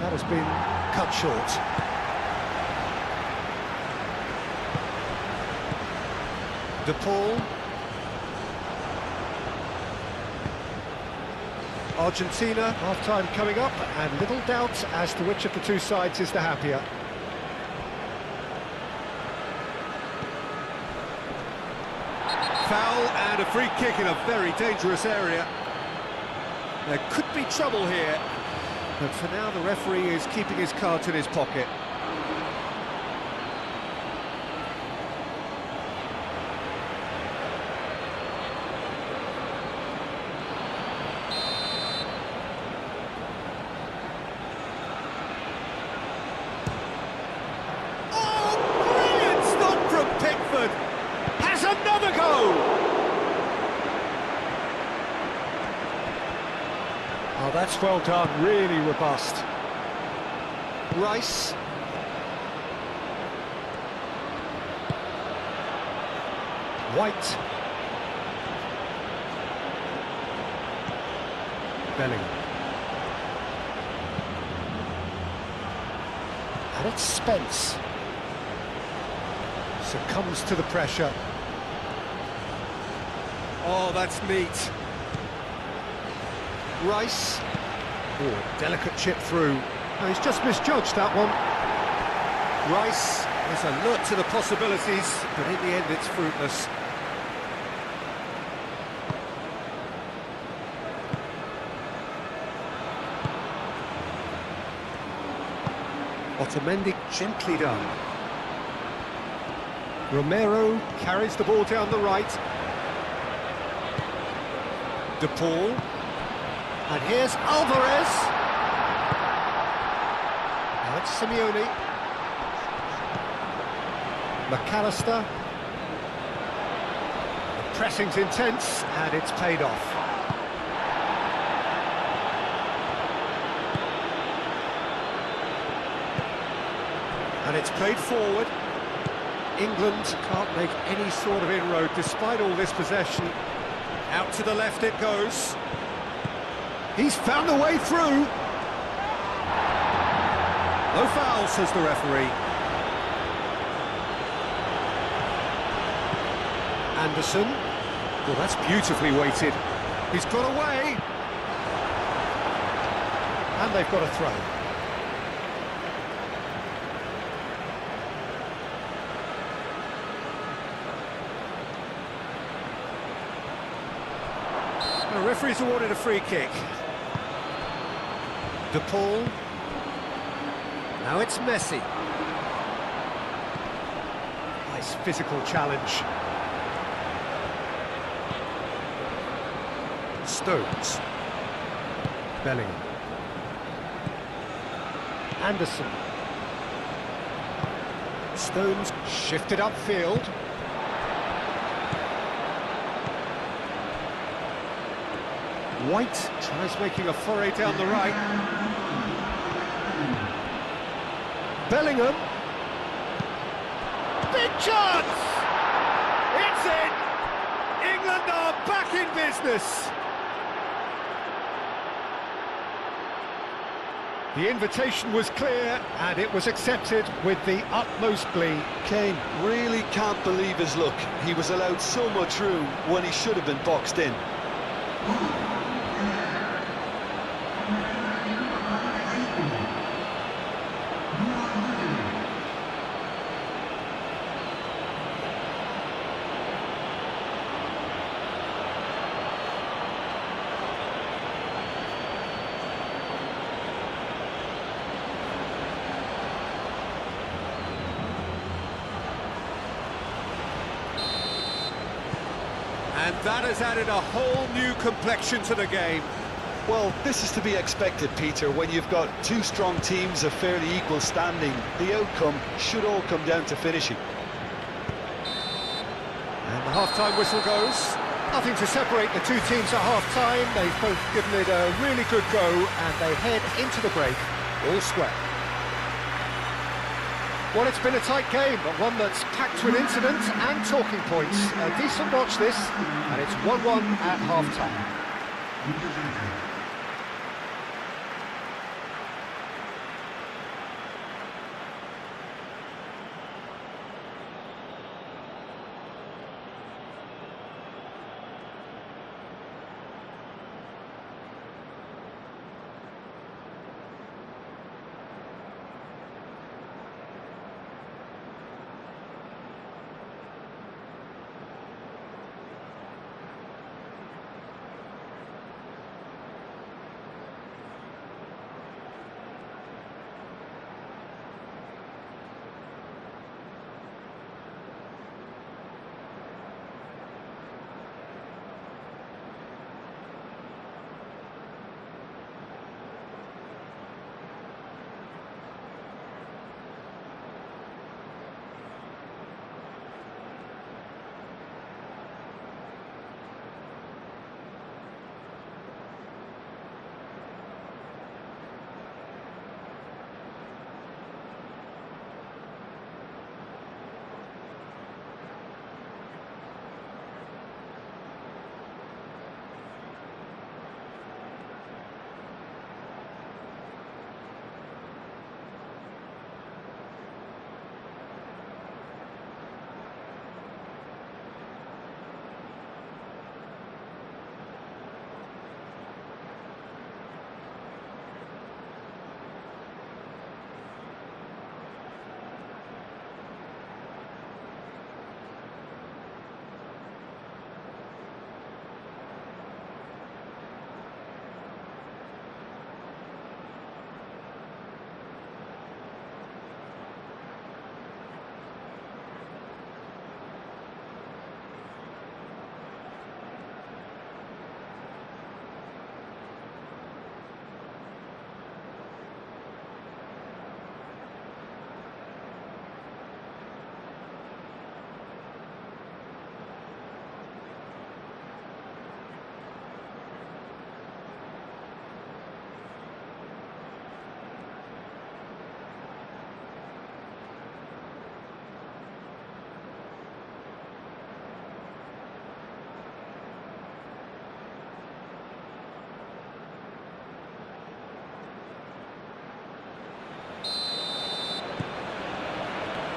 That has been cut short. De Paul. Argentina, half-time coming up, and little doubt as to which of the two sides is the happier. Foul and a free kick in a very dangerous area. There could be trouble here, but for now the referee is keeping his cards in his pocket. Another goal! Oh, that's well done, really robust. Rice. White. Bellingham. And it's Spence. Succumbs to the pressure. Oh, that's neat. Rice. Oh, delicate chip through. Oh, he's just misjudged that one. Rice is alert to the possibilities, but in the end it's fruitless. Otamendi gently done. Romero carries the ball down the right. De Paul, and here's Alvarez. Now it's Simeone. McAllister. The pressing's intense, and it's paid off. And it's played forward. England can't make any sort of inroad despite all this possession. Out to the left it goes. He's found a way through. No foul, says the referee. Anderson. Well, that's beautifully weighted. He's got away. And they've got a throw. The referee's awarded a free kick. De Paul. Now it's Messi. Nice physical challenge. Stones. Bellingham. Anderson. Stones shifted upfield. White tries making a foray down the right. Bellingham. Big chance! It's in! England are back in business! The invitation was clear and it was accepted with the utmost glee. Kane really can't believe his luck. He was allowed so much room when he should have been boxed in. And that has added a whole new complexion to the game. Well, this is to be expected, Peter. When you've got two strong teams of fairly equal standing, the outcome should all come down to finishing. And the half-time whistle goes. Nothing to separate the two teams at half-time. They've both given it a really good go, and they head into the break all square. Well, it's been a tight game, but one that's packed with incidents and talking points. A decent watch this, and it's 1-1 at half-time.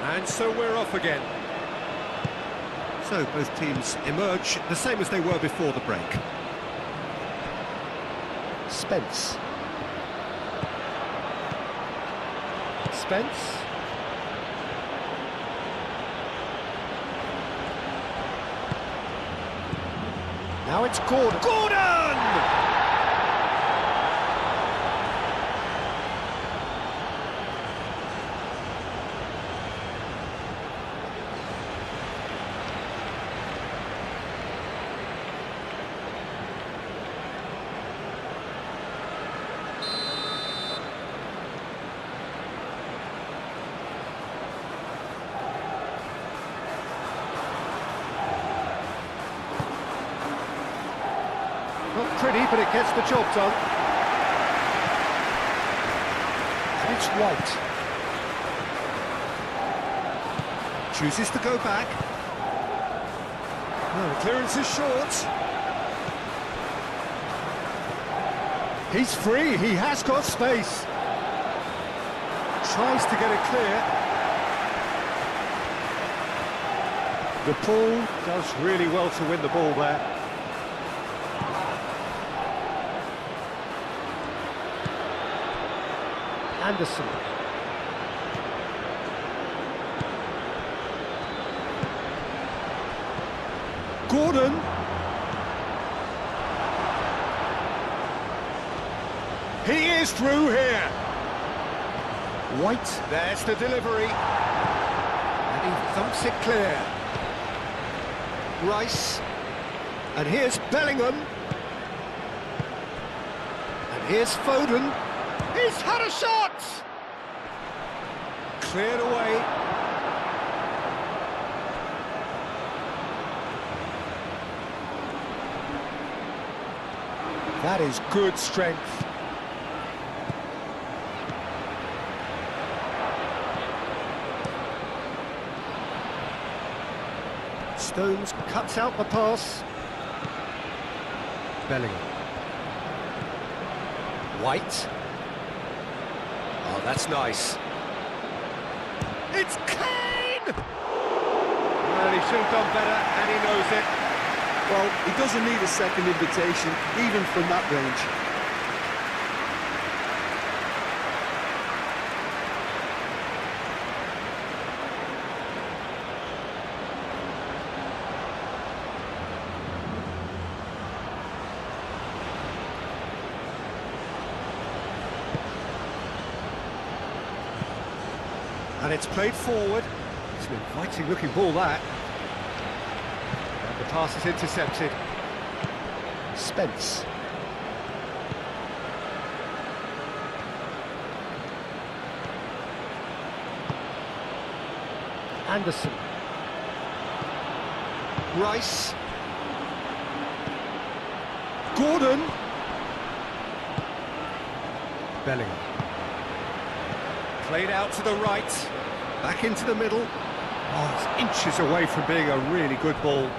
And so we're off again. So both teams emerge the same as they were before the break. Spence. Spence. Now it's Gordon. Gordon! pretty, but it gets the job done. And it's White. Chooses to go back. No, the clearance is short. He's free, he has got space. Tries to get it clear. The Paul does really well to win the ball there. Anderson. Gordon. He is through here. White, there's the delivery. And he thumps it clear. Rice. And here's Bellingham. And here's Foden. He's had a shot! Cleared away. That is good strength. Stones cuts out the pass. Bellingham. White. Oh, that's nice. It's Kane! Well, he should have done better, and he knows it. Well, he doesn't need a second invitation, even from that range. And it's played forward. It's an inviting looking ball, that. And the pass is intercepted. Spence. Anderson. Rice. Gordon. Bellingham. Played out to the right, back into the middle. Oh, it's inches away from being a really good ball.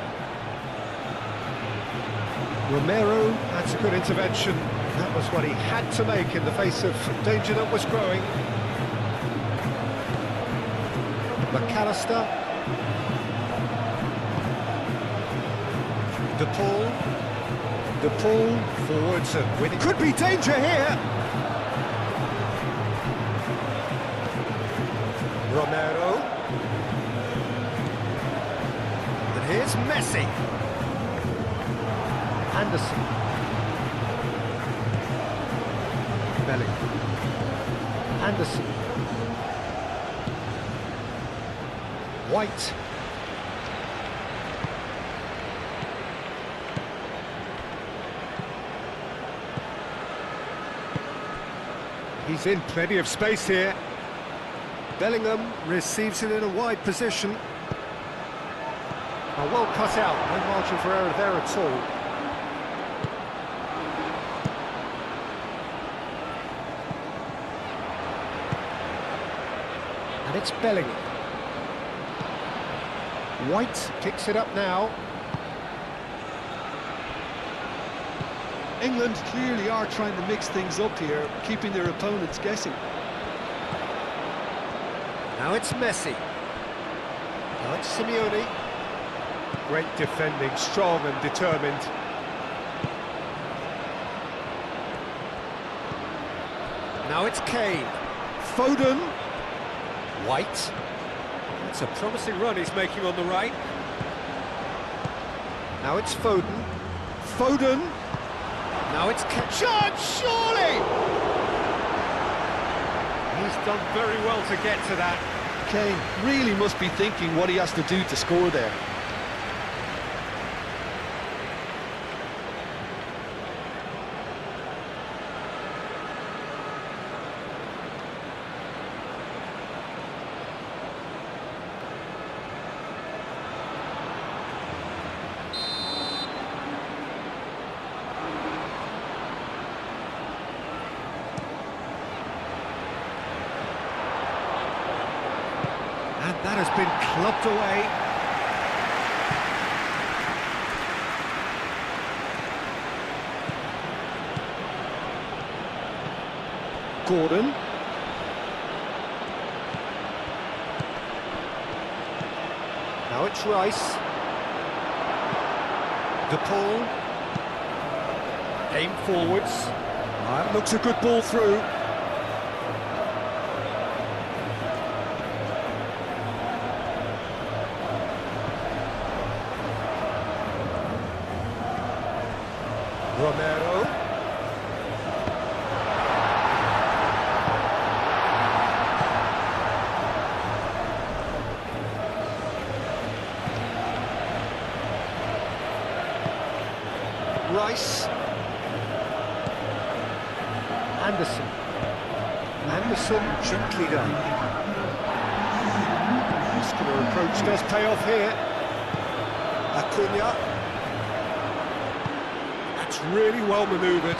Romero, that's a good intervention. That was what he had to make in the face of danger that was growing. McAllister. DePaul forwards and winning. Could be danger here. Romero. And here's Messi. Anderson. Bellingham. Anderson. White. He's in plenty of space here. Bellingham receives it in a wide position. Well cut out, no margin for error there at all. And it's Bellingham. White picks it up now. England clearly are trying to mix things up here, keeping their opponents guessing. Now it's Messi. Now it's Simeone. Great defending, strong and determined. Now it's Kane. Foden. White. That's a promising run he's making on the right. Now it's Foden. Foden. Now it's Kane. Shot, surely! He's done very well to get to that. Kane really must be thinking what he has to do to score there. That has been clubbed away. Gordon. Now it's Rice. De Paul. Aim forwards. That looks a good ball through. Romero. Rice. Anderson. Anderson, gently done. Muscular approach does pay off here. Acuna. That's really well manoeuvred.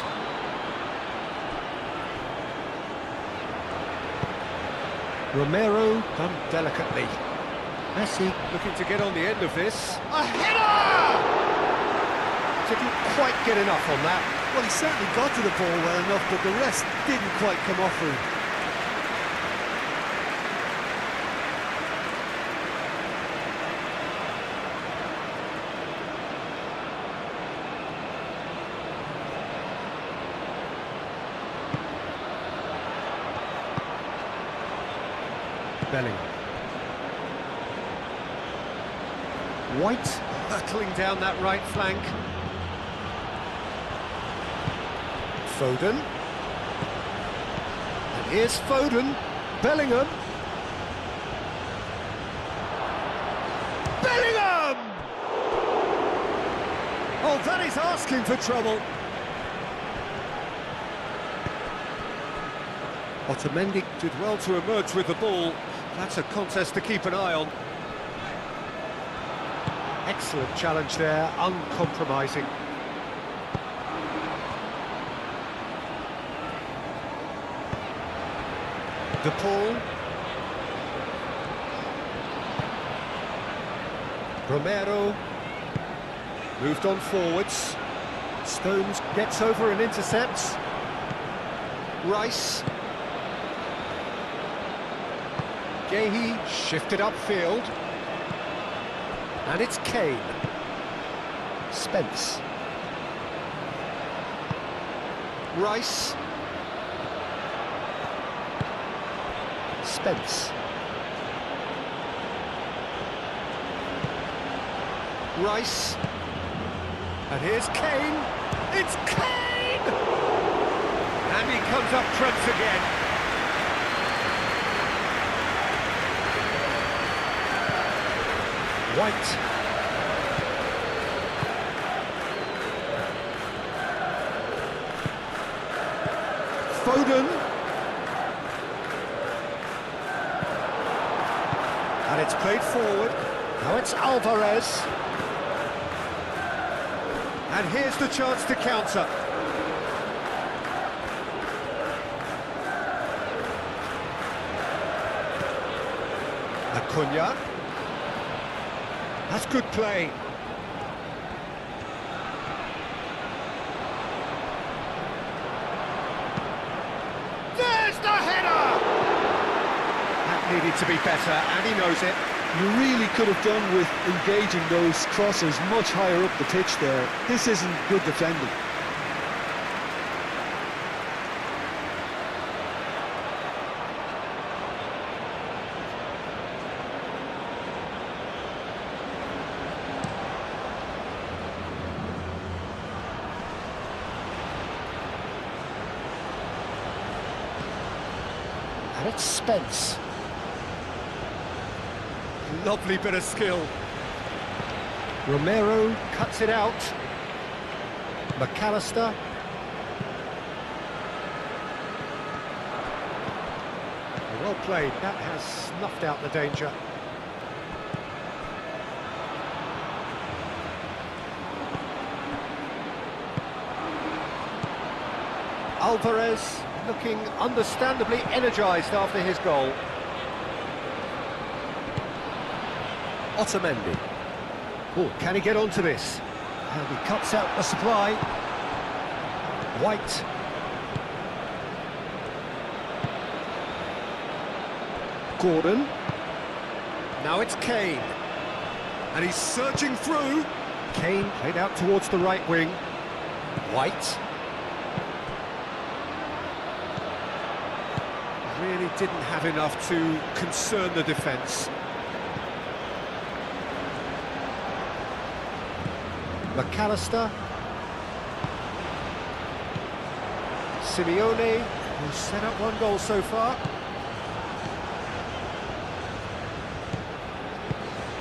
Romero done delicately. Messi Looking to get on the end of this. a header! Didn't quite get enough on that. Well, he certainly got to the ball well enough, but the rest didn't quite come off for him. Bellingham. White hurtling down that right flank. Foden. And here's Foden. Bellingham. Bellingham! Oh, that is asking for trouble. Otamendi Did well to emerge with the ball. That's a contest to keep an eye on. excellent challenge there, uncompromising. De Paul. Romero. Moved on forwards. Stones gets over and intercepts. Rice. Gehi shifted upfield. And it's Kane. Spence. Rice. Spence. Rice. And here's Kane. It's Kane! And he comes up trumps again. White. Foden. And it's played forward. Now it's Alvarez. And here's the chance to counter. Acuna. That's good play. There's the header! That needed to be better, and he knows it. You really could have done with engaging those crosses much higher up the pitch there. This isn't good defending. And it's Spence. Lovely bit of skill. Romero cuts it out. McAllister. Well played. That has snuffed out the danger. Alvarez looking understandably energised after his goal. Otamendi. Oh, can he get onto this? And he cuts out the supply. White. Gordon. Now it's Kane. And he's surging through. Kane played out towards the right wing. White. Really didn't have enough to concern the defence. McAllister. Simeone, who's set up one goal so far.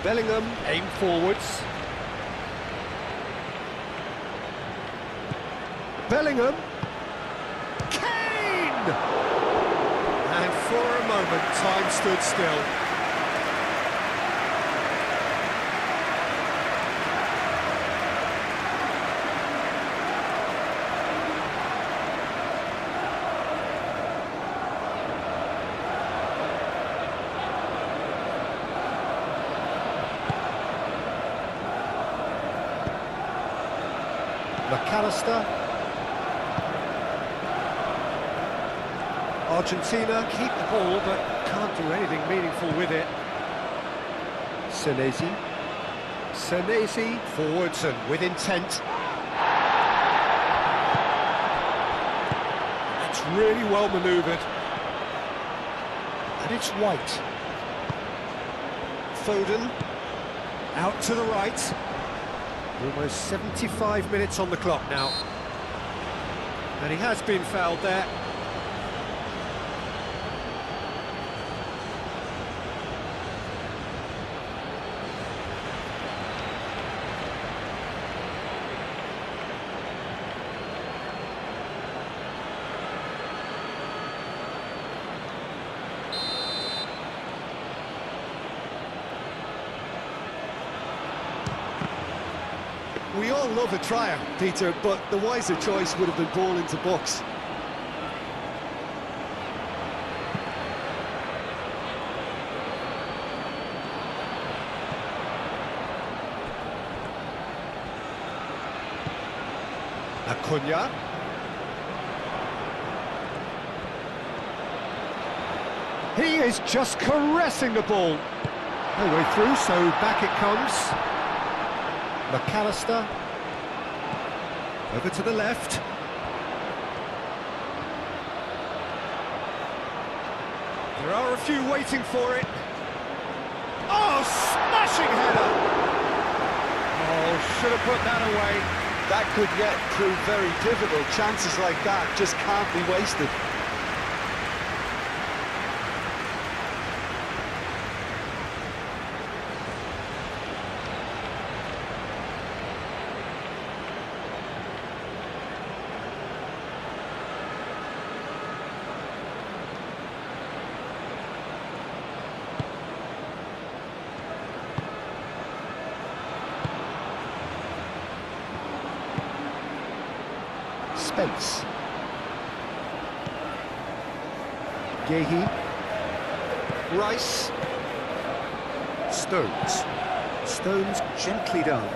Bellingham, aim forwards. Bellingham. Kane! And for a moment, time stood still. McAllister. Argentina keep the ball, but can't do anything meaningful with it. Senesi. Senesi forwards and with intent. That's really well manoeuvred. And it's White. Foden. Out to the right. Almost 75 minutes on the clock now. And he has been fouled there. We all love a tryer, Peter, but the wiser choice would have been ball into box. Acuna. He is just caressing the ball. No way through, so back it comes. McAllister. Over to the left. There are a few waiting for it. Oh, smashing header! Oh, should have put that away. That could yet prove very difficult. Chances like that just can't be wasted. Spence. Gehi. Rice. Stones. Stones gently done.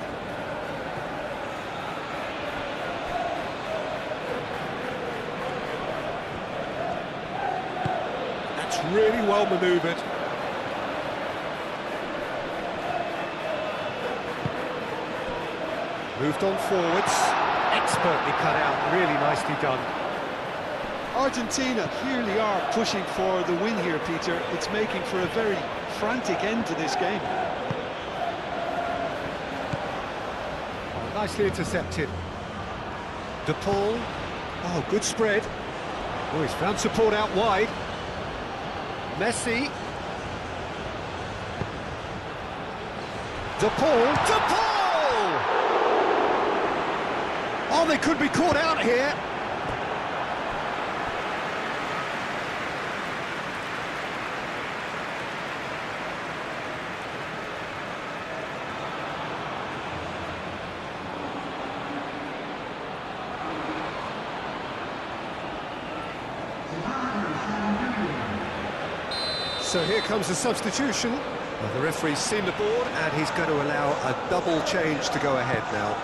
That's really well manoeuvred. Moved on forwards. Expertly cut out, really nicely done. Argentina clearly are pushing for the win here, Peter. It's making for a very frantic end to this game. Oh, nicely intercepted. De Paul. Oh, good spread. Oh, he's found support out wide. Messi. De Paul. De Paul! Oh, they could be caught out here. So here comes the substitution. Well, the referee's seen the board and he's going to allow a double change to go ahead now.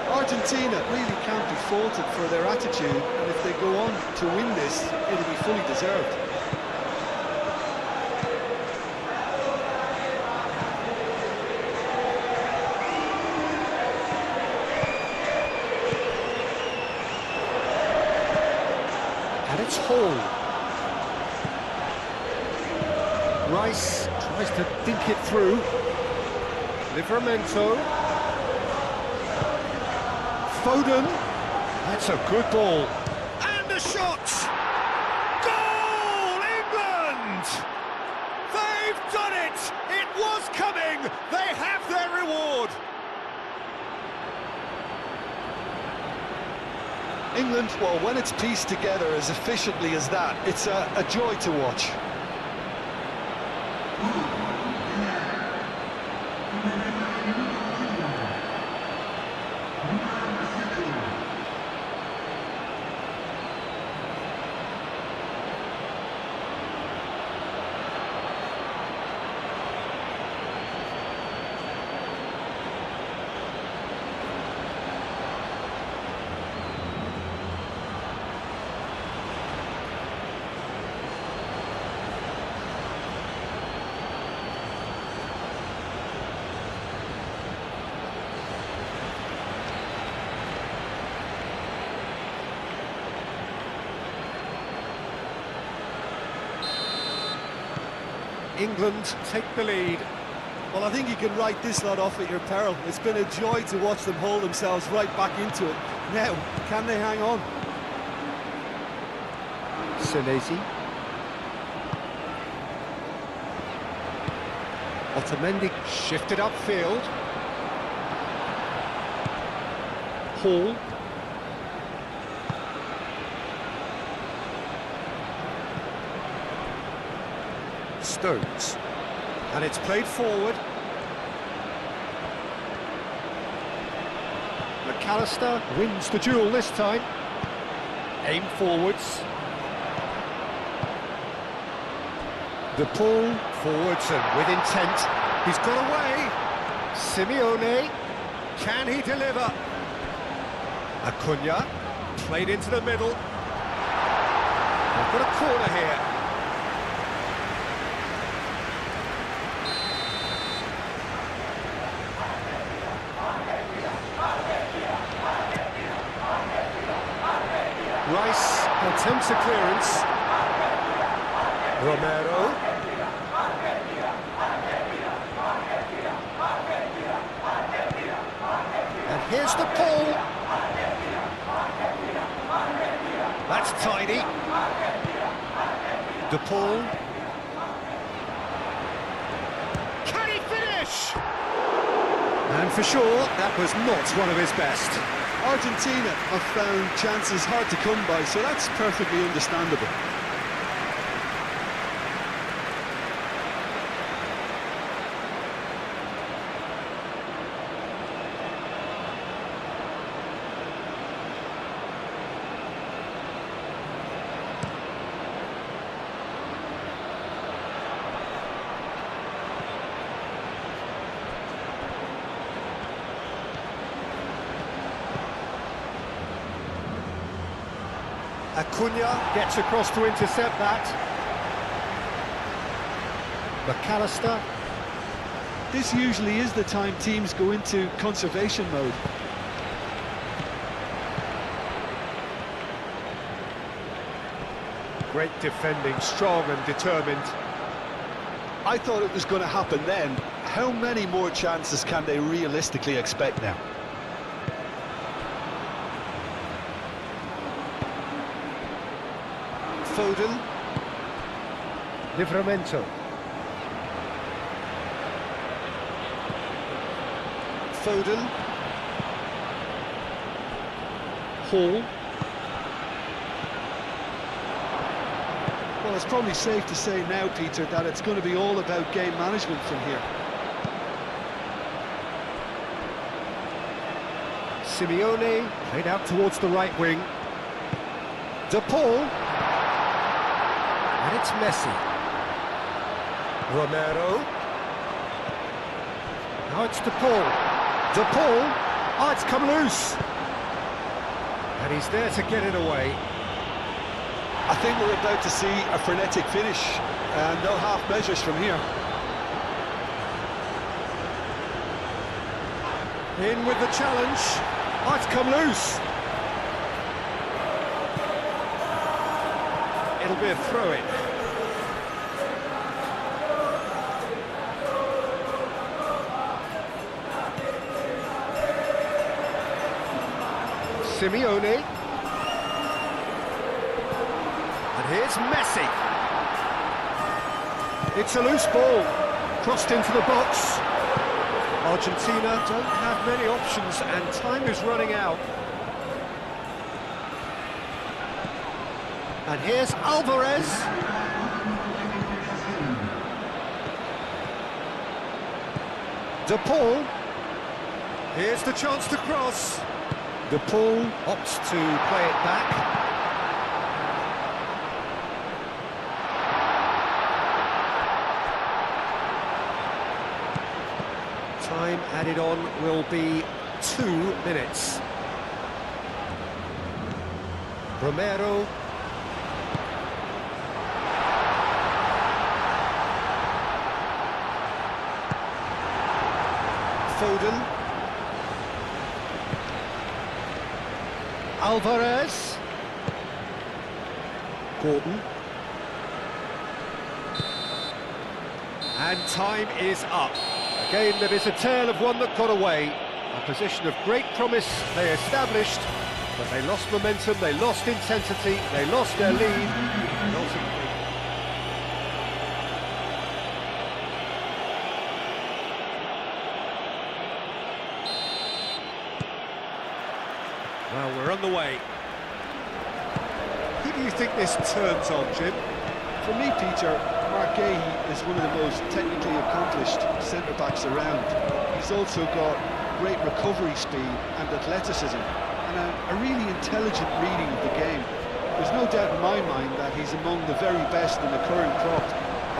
Argentina really can't be faulted for their attitude, and if they go on to win this, it'll be fully deserved. And it's Hall. Rice tries to dink it through. Livramento. Foden. That's a good ball. And a shot! Goal, England! They've done it! It was coming! They have their reward! England, well, when it's pieced together as efficiently as that, it's a joy to watch. England take the lead. Well, I think you can write this lot off at your peril. It's been a joy to watch them hold themselves right back into it. Now, can they hang on? Senesi. Otamendi shifted upfield. Hall. Stones. And it's played forward. McAllister wins the duel this time. Aim forwards. The pull forwards and with intent. He's got away. Simeone. Can he deliver? Acuna played into the middle. They've got a corner here. Rice attempts a clearance. Romero. And here's the pull. That's tidy. The pull. Can he finish? And for sure, that was not one of his best. Argentina have found chances hard to come by, so that's perfectly understandable. Acuna gets across to intercept that. McAllister. This usually is the time teams go into conservation mode. Great defending, strong and determined. I thought it was going to happen then. How many more chances can they realistically expect now? Foden. Livramento. Foden. Hall. Well, it's probably safe to say now, Peter, that it's going to be all about game management from here. Simeone played out towards the right wing. De Paul. And it's Messi. Romero. Now it's De Paul. De Paul. Oh, it's come loose. And he's there to get it away. I think we're about to see a frenetic finish, and no half measures from here. In with the challenge. Oh, it's come loose. It'll be a throw-in. Simeone. And here's Messi. It's a loose ball. Crossed into the box. Argentina don't have many options and time is running out. And here's Alvarez. De Paul. Here's the chance to cross. De Paul opts to play it back. Time added on will be 2 minutes. Romero. Foden. Alvarez. Gordon. And time is up. A game that is a tale of one that got away. A position of great promise they established, but they lost momentum, they lost intensity, they lost their lead, and ultimately... Well, we're on the way. Who do you think this turns on, Jim? For me, Peter, Marquez is one of the most technically accomplished centre-backs around. He's also got great recovery speed and athleticism, and a really intelligent reading of the game. There's no doubt in my mind that he's among the very best in the current crop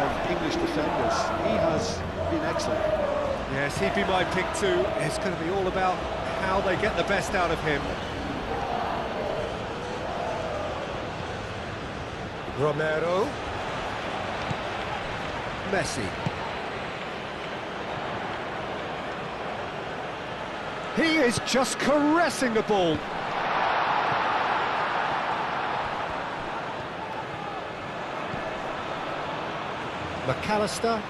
of English defenders. He has been excellent. Yes, he'd be my pick too. It's going to be all about how they get the best out of him. Romero. Messi. He is just caressing the ball. McAllister.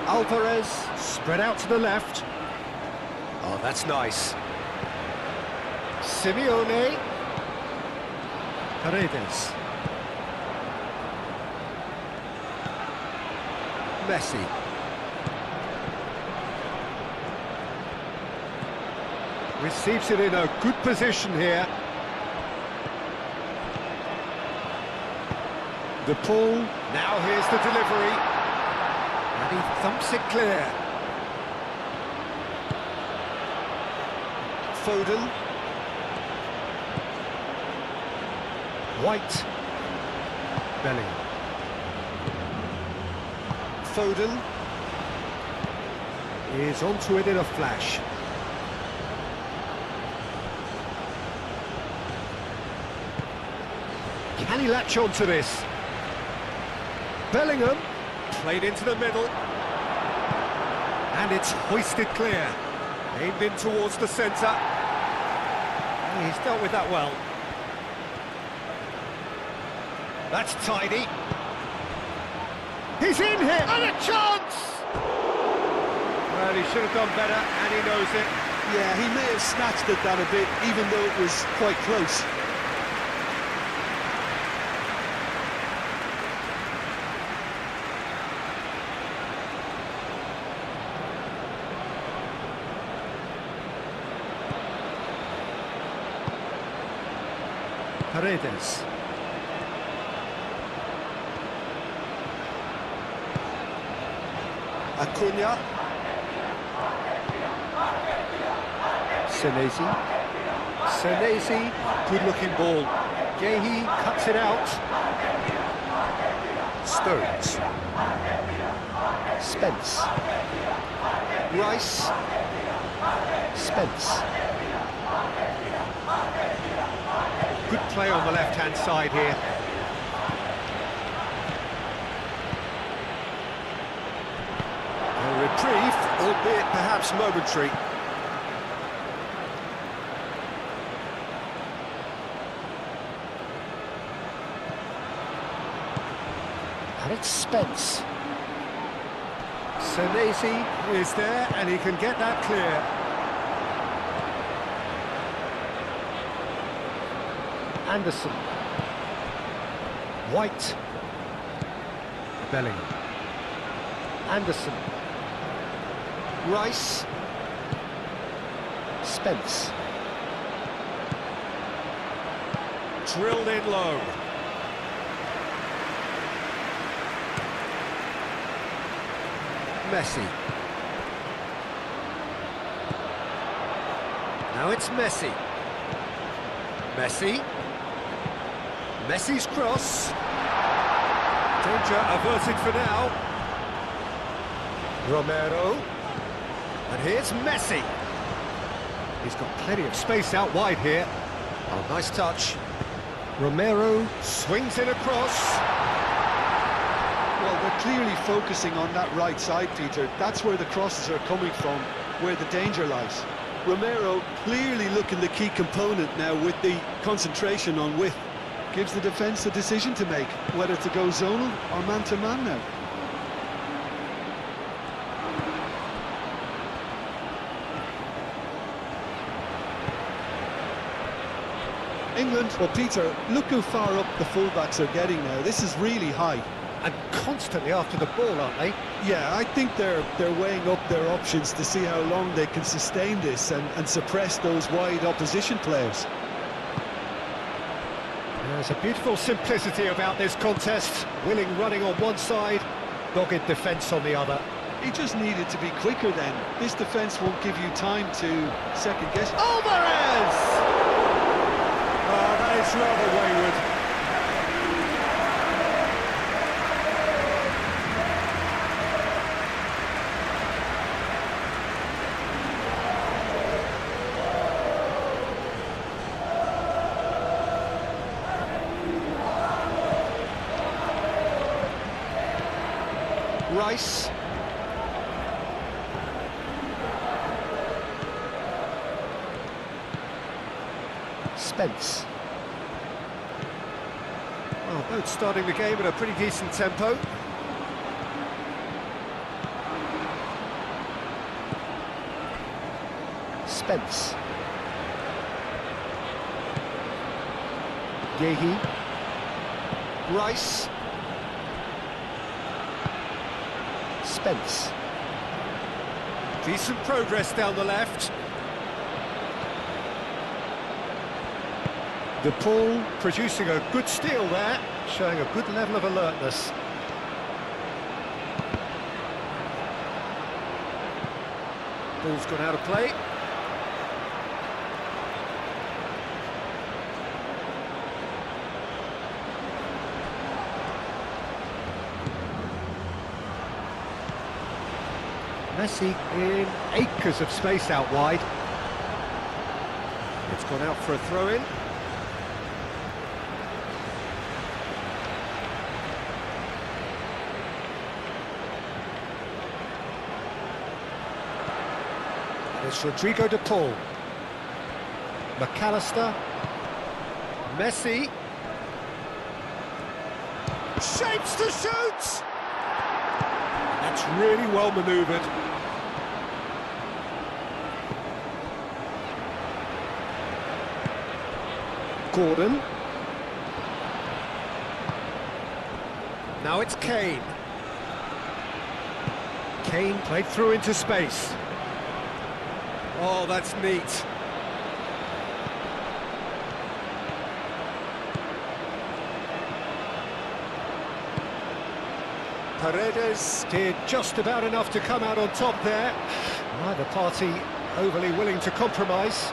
Alvarez, spread out to the left. Oh, that's nice. Simeone. Paredes. Messi. Receives it in a good position here. De Paul. Now here's the delivery. And he thumps it clear. Foden. White. Bellingham. Foden is onto it in a flash. Can he latch onto this? Bellingham played into the middle. And it's hoisted clear. Aimed in towards the centre. Oh, he's dealt with that well. That's tidy. He's in here, and a chance! Well, he should have done better, and he knows it. Yeah, he may have snatched at that a bit, even though it was quite close. Paredes. Acuna. Senesi. Senesi, good-looking ball. Gehi cuts it out. Stones. Spence. Rice. Spence. Good play on the left-hand side here. A reprieve, albeit perhaps momentary. And it's Spence. Senesi is there, and he can get that clear. Anderson. White. Bellingham. Anderson. Rice. Spence. Drilled in low. Messi. Now it's Messi. Messi. Messi's cross. Danger averted for now. Romero. And here's Messi. He's got plenty of space out wide here. Oh, nice touch. Romero swings in across. Well, they're clearly focusing on that right side, Peter. That's where the crosses are coming from, where the danger lies. Romero clearly looking the key component now with the concentration on width. Gives the defence a decision to make, whether to go zonal or man-to-man now. England, well, Peter, look how far up the fullbacks are getting now. This is really high. And constantly after the ball, aren't they? Yeah, I think they're weighing up their options to see how long they can sustain this and suppress those wide opposition players. There's a beautiful simplicity about this contest. Willing running on one side, dogged defence on the other. He just needed to be quicker then. This defence won't give you time to second-guess. Alvarez! Oh, that is rather wayward. Rice. Spence. Well, both starting the game at a pretty decent tempo. Spence. Gehi. Rice. Spence. Decent progress down the left. DePaul producing a good steal there, showing a good level of alertness. Ball's gone out of play. Messi in acres of space out wide. It's gone out for a throw-in. It's Rodrigo de Paul. McAllister. Messi. Shapes to shoot! That's really well manoeuvred. Gordon. Now it's Kane. Kane played through into space. Oh, that's neat. Paredes did just about enough to come out on top there. Neither party overly willing to compromise.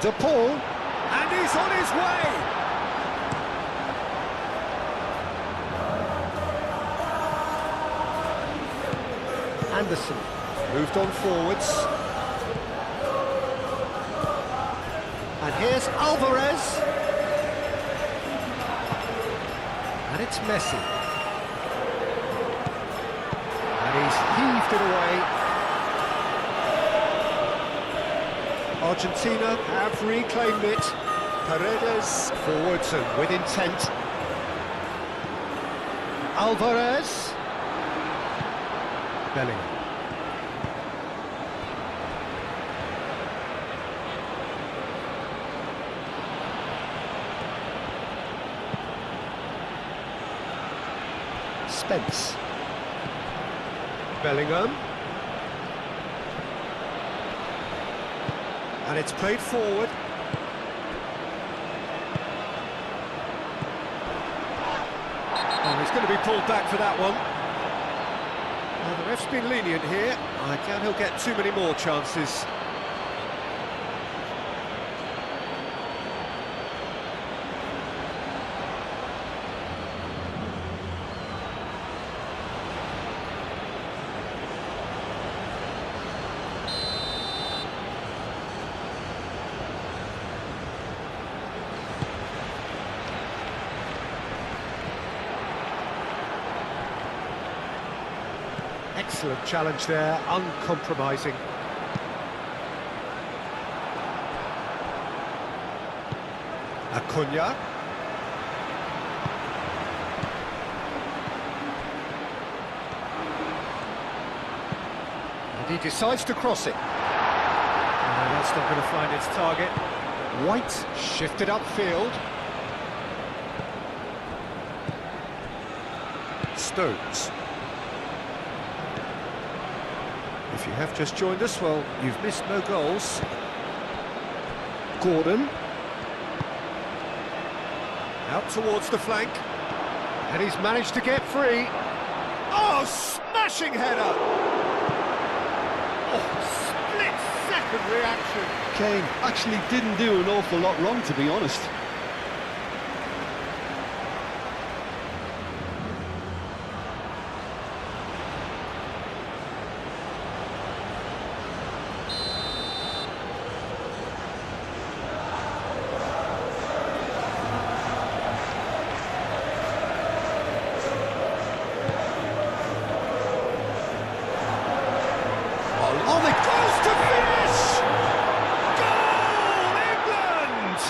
De Paul. And he's on his way! Anderson moved on forwards. And here's Alvarez. And it's Messi. And he's heaved it away. Argentina have reclaimed it. Paredes forwards and with intent. Alvarez. Bellingham. Spence. Bellingham. And it's played forward. Oh, he's going to be pulled back for that one. Well, the ref's been lenient here. I doubt he'll get too many more chances. Excellent challenge there, uncompromising. Acuna. And he decides to cross it. That's not going to find its target. White shifted upfield. Stones. If you have just joined us, well, you've missed no goals. Gordon. Out towards the flank. And he's managed to get free. Oh, smashing header! Oh, split-second reaction. Kane actually didn't do an awful lot wrong, to be honest. Oh, they close to finish! Goal, England!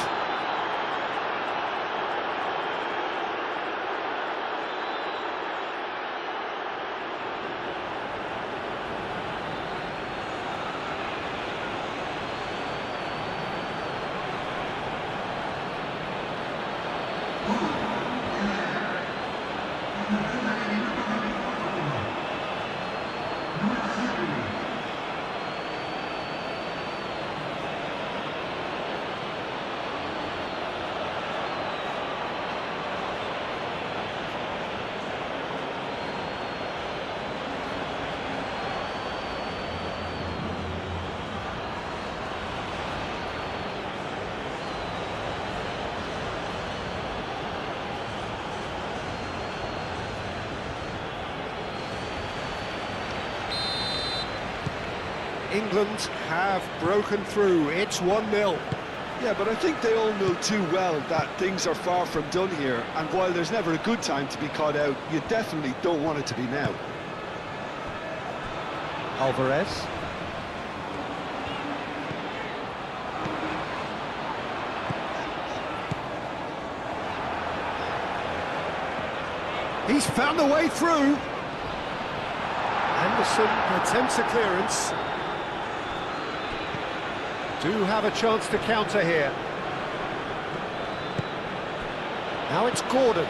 England have broken through. It's 1-0. Yeah, but I think they all know too well that things are far from done here, and while there's never a good time to be caught out, you definitely don't want it to be now. Alvarez. He's found a way through. Anderson attempts a clearance. Do have a chance to counter here. Now it's Gordon.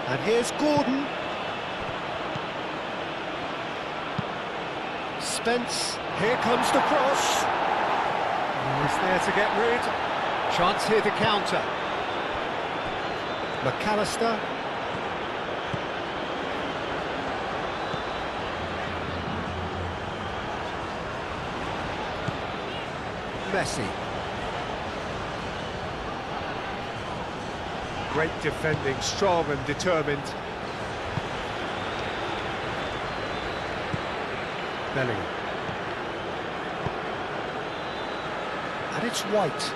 And here's Gordon. Spence, here comes the cross. He's there to get rid. Chance here to counter. McAllister. Messi. Great defending, strong and determined. Bellingham. And it's White.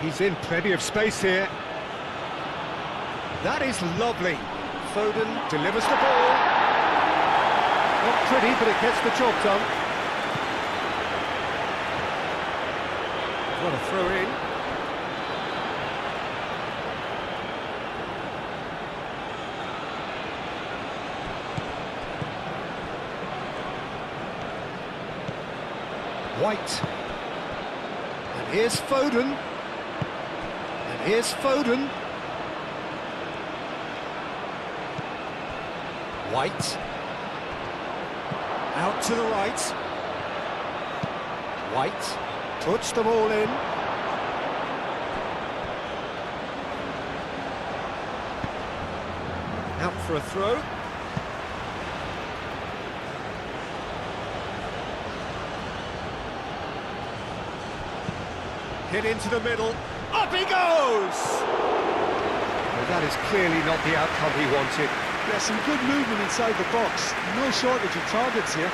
He's in plenty of space here. That is lovely. Foden delivers the ball. Not pretty, but it gets the job done. What a throw in. White. And here's Foden. And here's Foden. White. Out to the right. White puts them all in. Out for a throw. Hit into the middle. Up he goes! Well, that is clearly not the outcome he wanted. Yeah, some good movement inside the box. No shortage of targets here.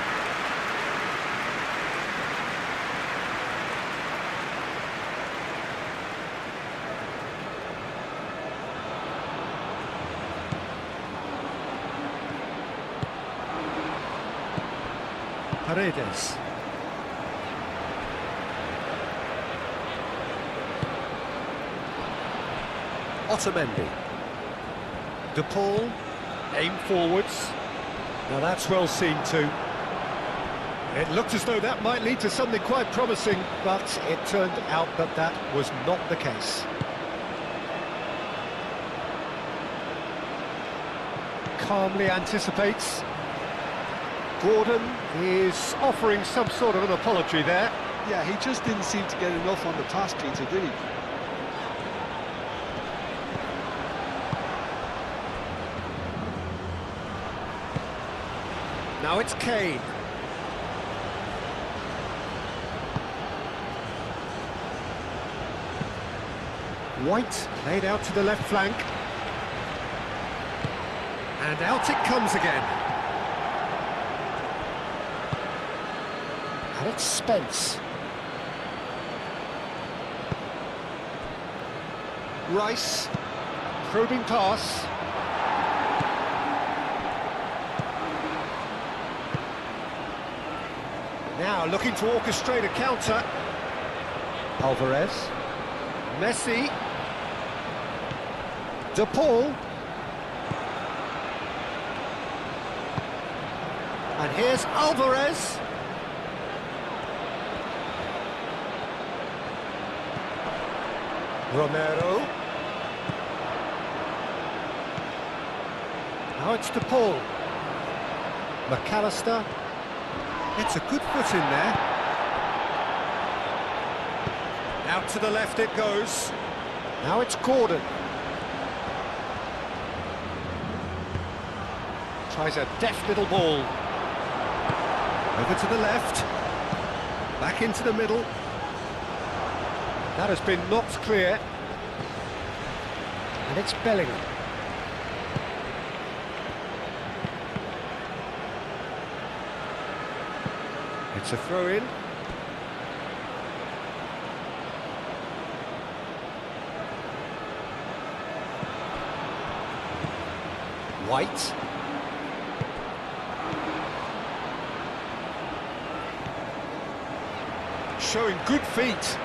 Paredes. Otamendi. De Paul. Aim forwards. Now that's well seen too. It looked as though that might lead to something quite promising, but it turned out that that was not the case. Calmly anticipates. Gordon is offering some sort of an apology there. Yeah, he just didn't seem to get enough on the pass, Peter, did he? Now it's Kane. White played out to the left flank. And out it comes again. And it's Spence. Rice. Probing pass. Now looking to orchestrate a counter. Alvarez. Messi. De Paul. And here's Alvarez. Romero. Now it's De Paul. McAllister. It's a good foot in there. Out to the left it goes. Now it's Gordon. Tries a deft little ball. Over to the left. Back into the middle. That has been knocked clear. And it's Bellingham. It's a throw-in. White. Showing good feet.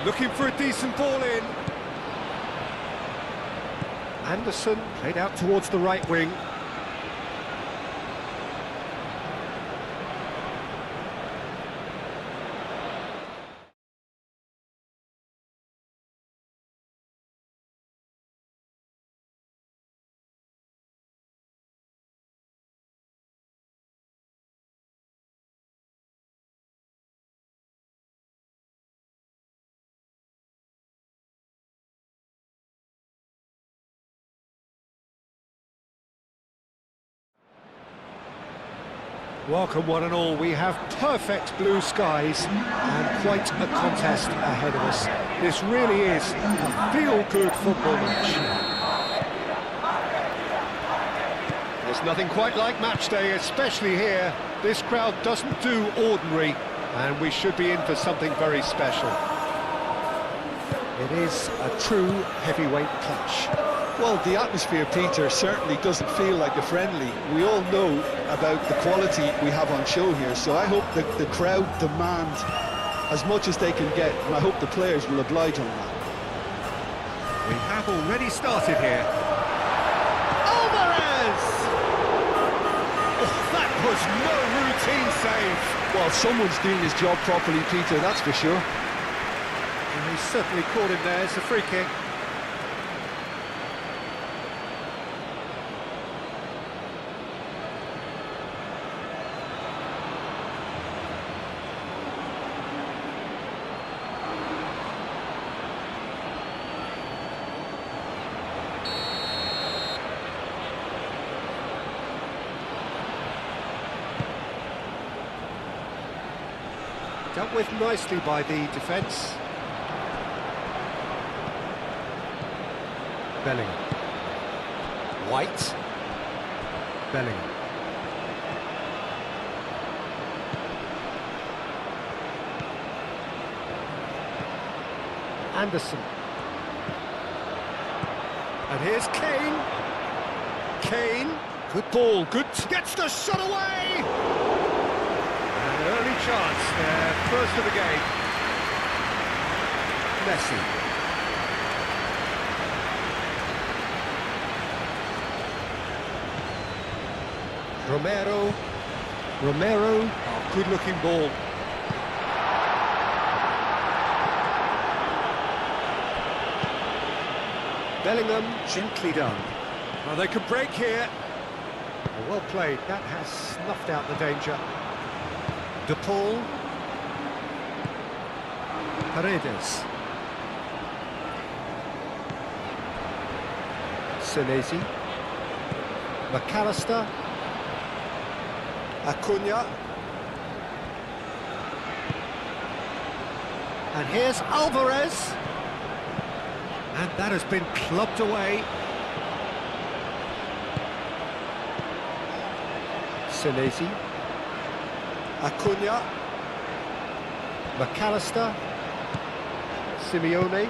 Looking for a decent ball in. Anderson played out towards the right wing. Welcome one and all, we have perfect blue skies and quite a contest ahead of us. This really is a feel-good football match. There's nothing quite like match day, especially here. This crowd doesn't do ordinary, and we should be in for something very special. It is a true heavyweight clash. Well, the atmosphere, Peter, certainly doesn't feel like a friendly. We all know about the quality we have on show here, so I hope that the crowd demand as much as they can get, and I hope the players will oblige on that. We have already started here. Alvarez! Oh, that was no routine save. Well, someone's doing his job properly, Peter, that's for sure. And he certainly caught him there. It's a free kick. Dealt with nicely by the defence. Bellingham. White. Bellingham. Anderson. And here's Kane. Kane. Good ball, good. Gets the shot away! An early chance there, first of the game. Messi. Romero. Oh, good-looking ball. Bellingham, gently done. Well, they could break here. Well played, that has snuffed out the danger. De Paul. Paredes. Senesi. McAllister. Acuna. And here's Alvarez. And that has been clubbed away. Senesi. Acuna. McAllister. Simeone.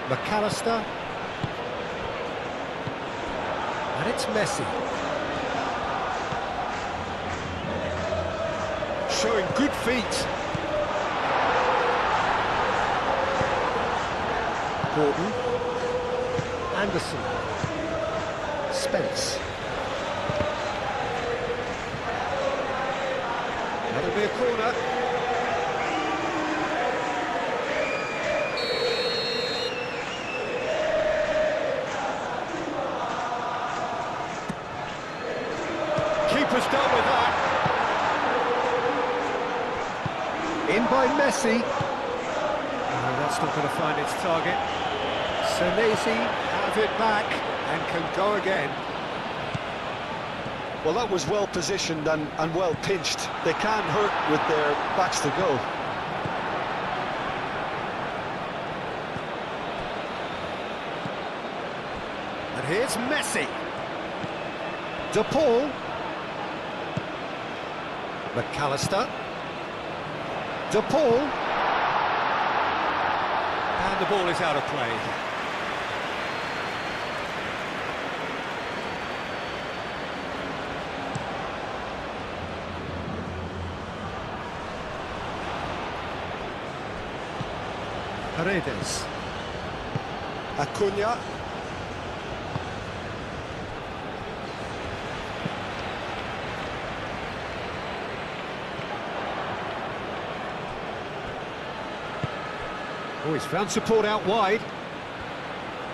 McAllister. And it's Messi. Showing good feet. Gordon. Anderson. Spence. That'll be a corner. Keeper's done with that. In by Messi. Oh, that's not going to find its target. Senesi have it back and can go again. Well, that was well positioned and well pinched. They can't hurt with their backs to goal. And here's Messi. De Paul. McAllister. De Paul. And the ball is out of play. Paredes. Acuna. Oh, he's found support out wide.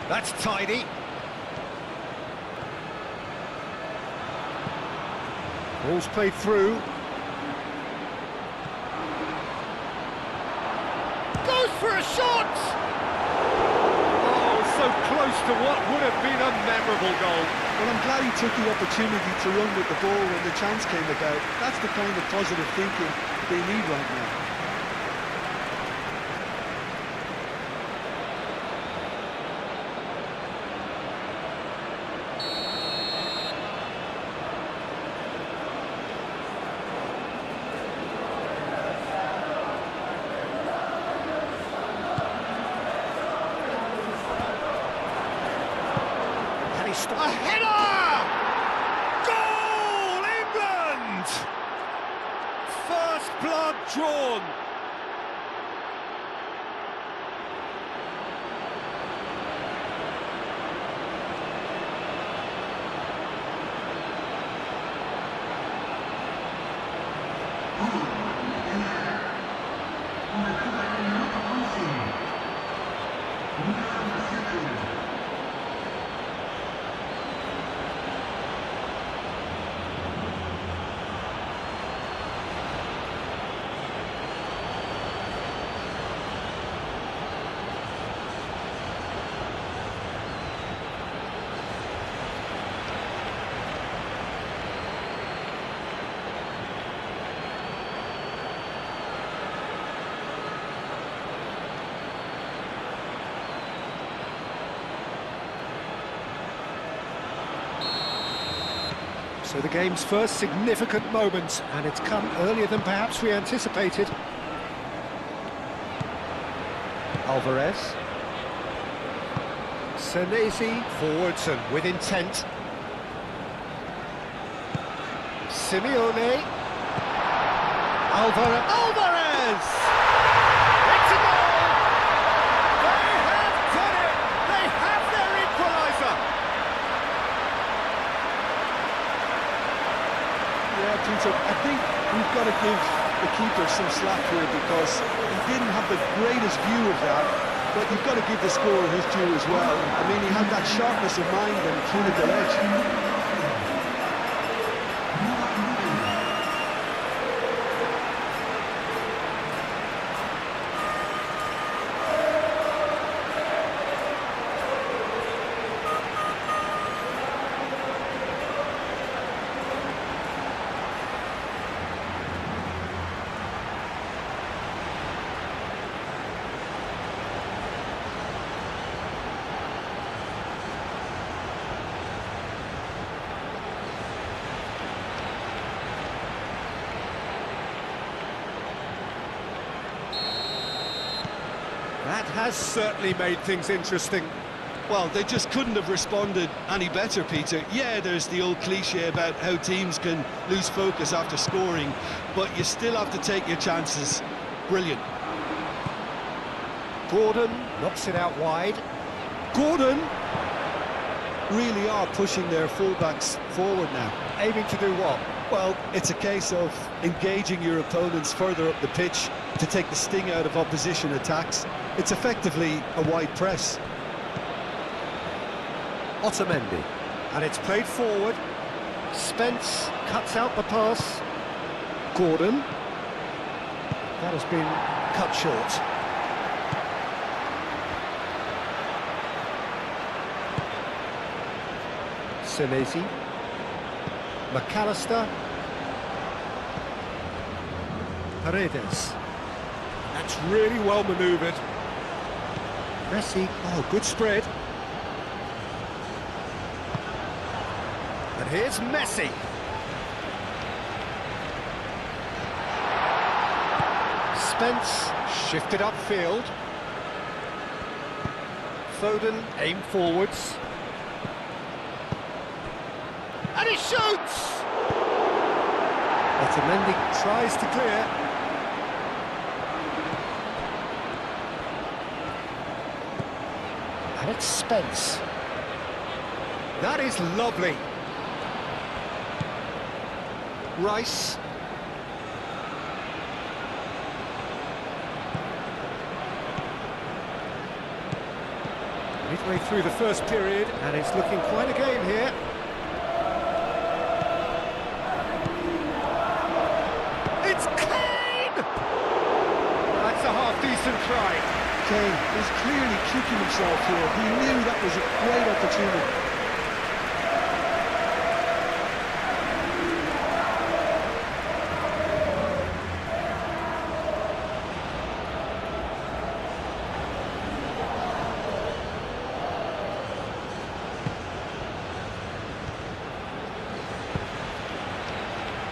That's tidy. Ball's played through. Goes for a shot! Oh, so close to what would have been a memorable goal. Well, I'm glad he took the opportunity to run with the ball when the chance came about. That's the kind of positive thinking they need right now. A header! Goal, England! First blood drawn. So the game's first significant moment, and it's come earlier than perhaps we anticipated. Alvarez. Senesi forwards and with intent. Simeone. Alvarez! It's a goal! They have done it! They have their equaliser! Yeah, Peter, I think we've got to give the keeper some slack here because he didn't have the greatest view of that, but you've got to give the scorer his due as well. I mean, he had that sharpness of mind and cleared the edge. That has certainly made things interesting. Well, they just couldn't have responded any better, Peter. Yeah, there's the old cliche about how teams can lose focus after scoring, but you still have to take your chances. Brilliant. Gordon knocks it out wide. Gordon really are pushing their fullbacks forward now. Aiming to do what? Well, it's a case of engaging your opponents further up the pitch to take the sting out of opposition attacks. It's effectively a wide press. Otamendi. And it's played forward. Spence cuts out the pass. Gordon. That has been cut short. Senesi. McAllister. Paredes. That's really well manoeuvred. Messi. Oh, good spread. And here's Messi. Spence shifted upfield. Foden aimed forwards. And he shoots! Otamendi tries to clear. And it's Spence. That is lovely. Rice. Midway through the first period, and it's looking quite a game here. It's Kane! That's a half-decent try. Kane. He's clearly kicking himself here. He knew that was a great opportunity.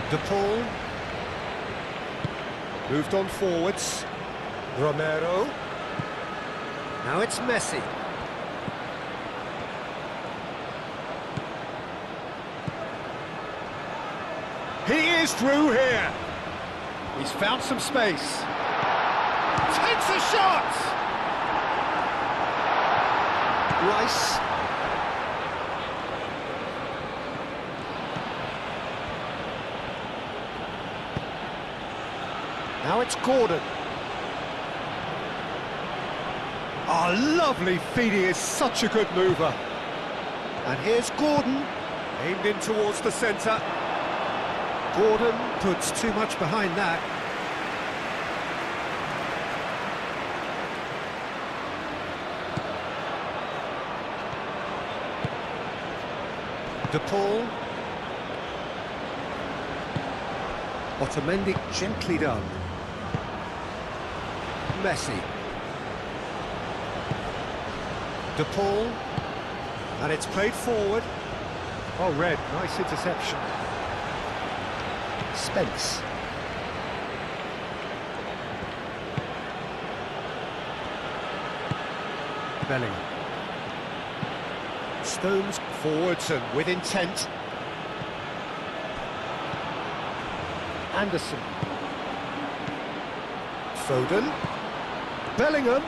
De Paul. Moved on forwards. Romero. Now it's Messi. He is through here. He's found some space. Takes a shot! Rice. Now it's Gordon. Oh, lovely feed, he is such a good mover. And here's Gordon, aimed in towards the centre. Gordon puts too much behind that. De Paul. Otamendi gently done. Messi. De Paul. And it's played forward. Oh, Red, nice interception. Spence. Bellingham. Stones forwards and with intent. Anderson. Foden. Bellingham.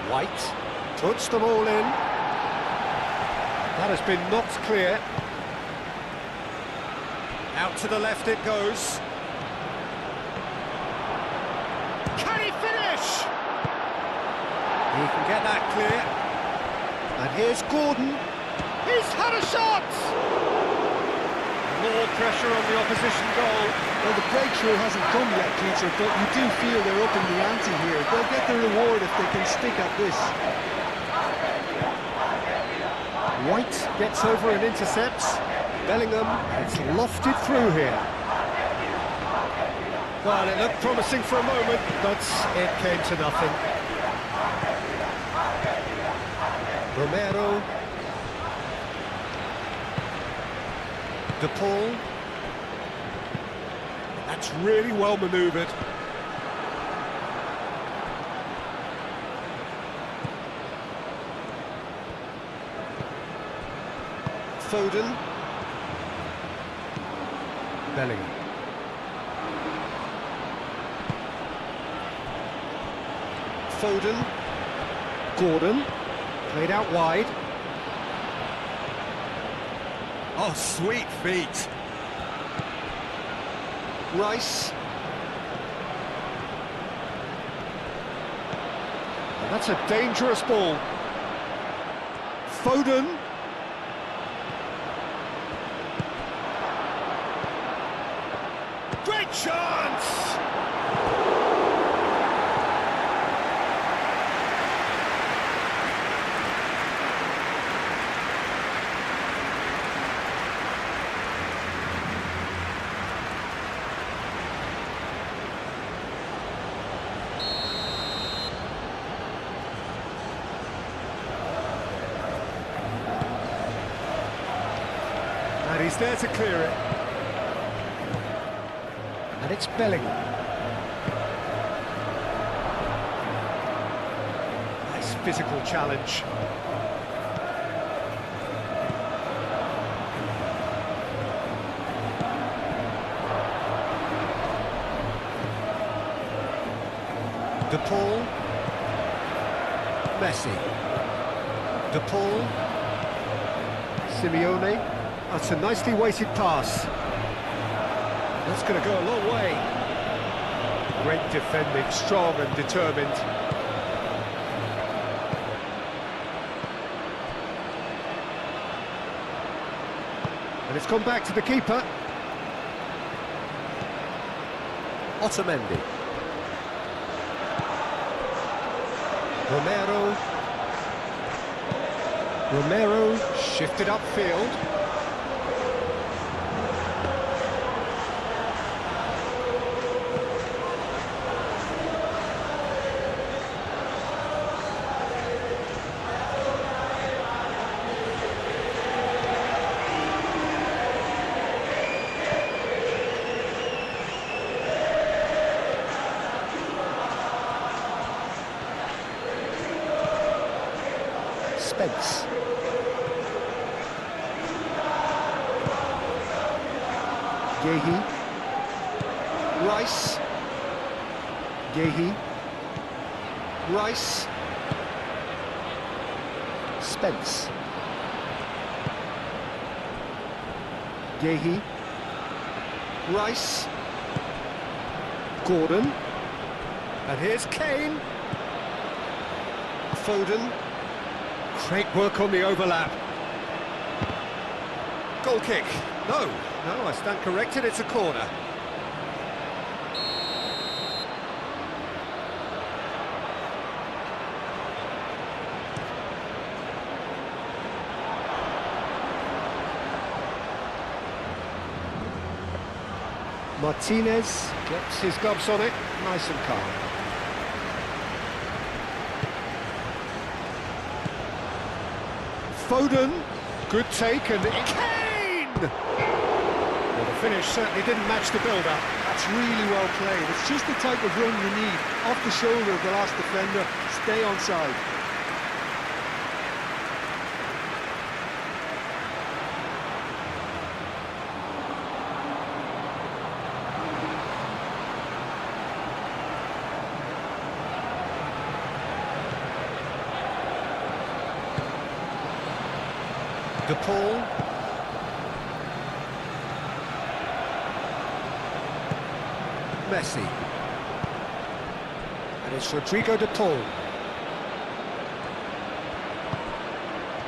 White. Puts them all in. That has been knocked clear. Out to the left it goes. Can he finish? He can get that clear. And here's Gordon. He's had a shot! More pressure on the opposition goal. Well, the breakthrough hasn't come yet, Peter, but you do feel they're up in the ante here. They'll get the reward if they can stick at this. White gets over and intercepts. Bellingham, it's lofted through here. Well, it looked promising for a moment, but it came to nothing. Romero. De Paul. That's really well manoeuvred. Foden. Bellingham. Foden. Gordon. Played out wide. Oh, sweet feet. Rice. And that's a dangerous ball. Foden. Great chance! And he's there to clear it. And it's Bellingham. Nice physical challenge. De Paul. Messi. De Paul. Simeone. That's a nicely weighted pass. That's going to go a long way. Great defending, strong and determined. And it's gone back to the keeper. Otamendi. Romero. Romero shifted upfield. Spence. Gehi. Rice. Gehi. Rice. Spence. Gehi. Rice. Gordon. And here's Kane. Foden. Great work on the overlap. Goal kick. No, I stand corrected, it's a corner. Martinez gets his gloves on it, nice and calm. Foden, good take, and Kane! Well, the finish certainly didn't match the build-up. That's really well played. It's just the type of run you need. Off the shoulder of the last defender, stay onside. De Paul. Messi. And it's Rodrigo De Paul.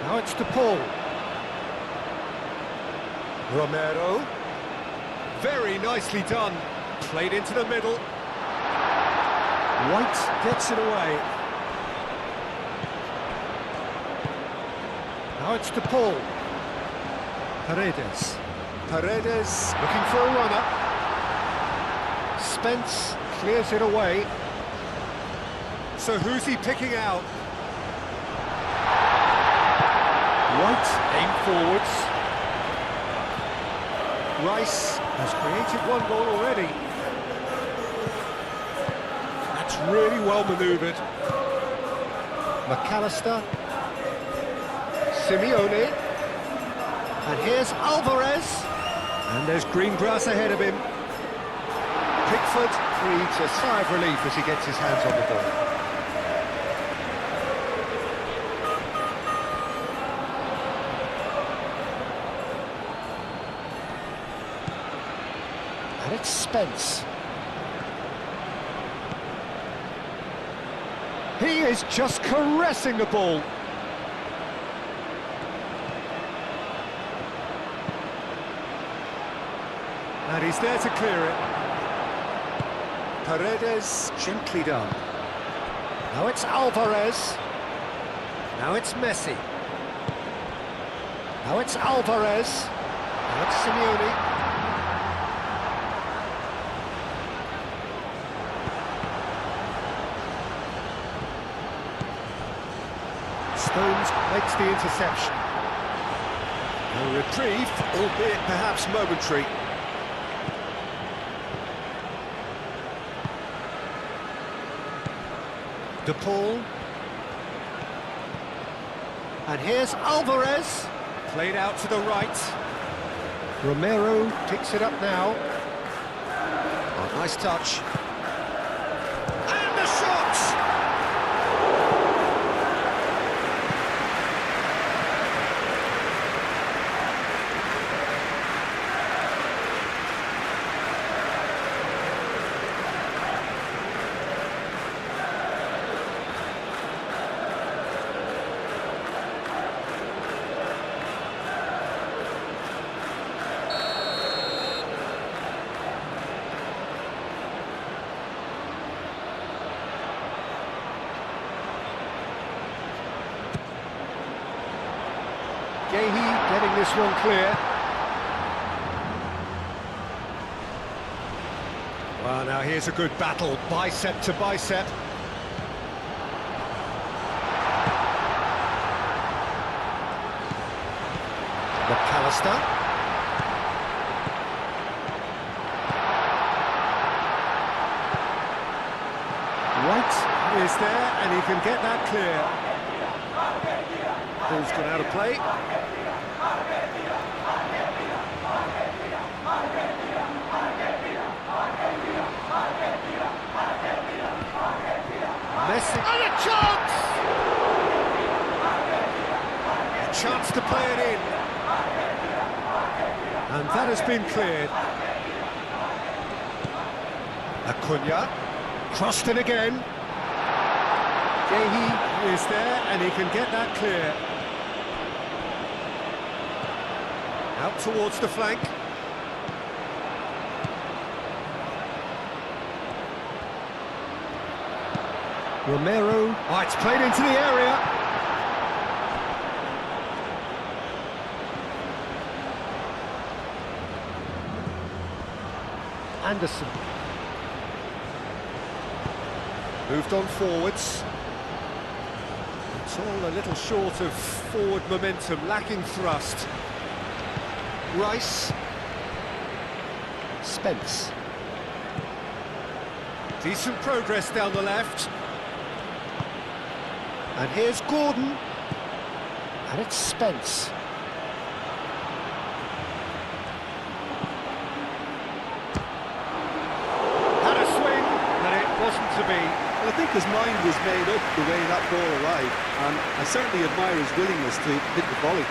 Now it's De Paul. Romero. Very nicely done. Played into the middle. White gets it away. Now it's De Paul. Paredes. Paredes looking for a runner. Spence clears it away. So who's he picking out? White aim forwards. Rice has created one goal already. That's really well manoeuvred. McAllister. Simeone, and here's Alvarez, and there's green grass ahead of him. Pickford breathes a sigh of relief as he gets his hands on the ball. And it's Spence. He is just caressing the ball. And he's there to clear it. Paredes, gently done. Now it's Alvarez. Now it's Messi. Now it's Alvarez. Now it's Simeone. Stones makes the interception. A reprieve, albeit perhaps momentary. De Paul. And here's Alvarez. Played out to the right. Romero picks it up now. Oh, nice touch. And the shot! this one clear. Well, now here's a good battle, bicep to bicep. McAllister. White is there, and he can get that clear. Ball's gone out of play. Messi. And a chance! A chance to play it in. And that has been cleared. Acuna. Crossed in again. Gehi is there, and he can get that clear. Out towards the flank. Romero. Oh, it's played into the area. Anderson. Moved on forwards. It's all a little short of forward momentum, lacking thrust. Rice. Spence. Decent progress down the left. And here's Gordon. And it's Spence. Had a swing, but it wasn't to be. Well, I think his mind was made up the way that ball arrived, and I certainly admire his willingness to hit the volley.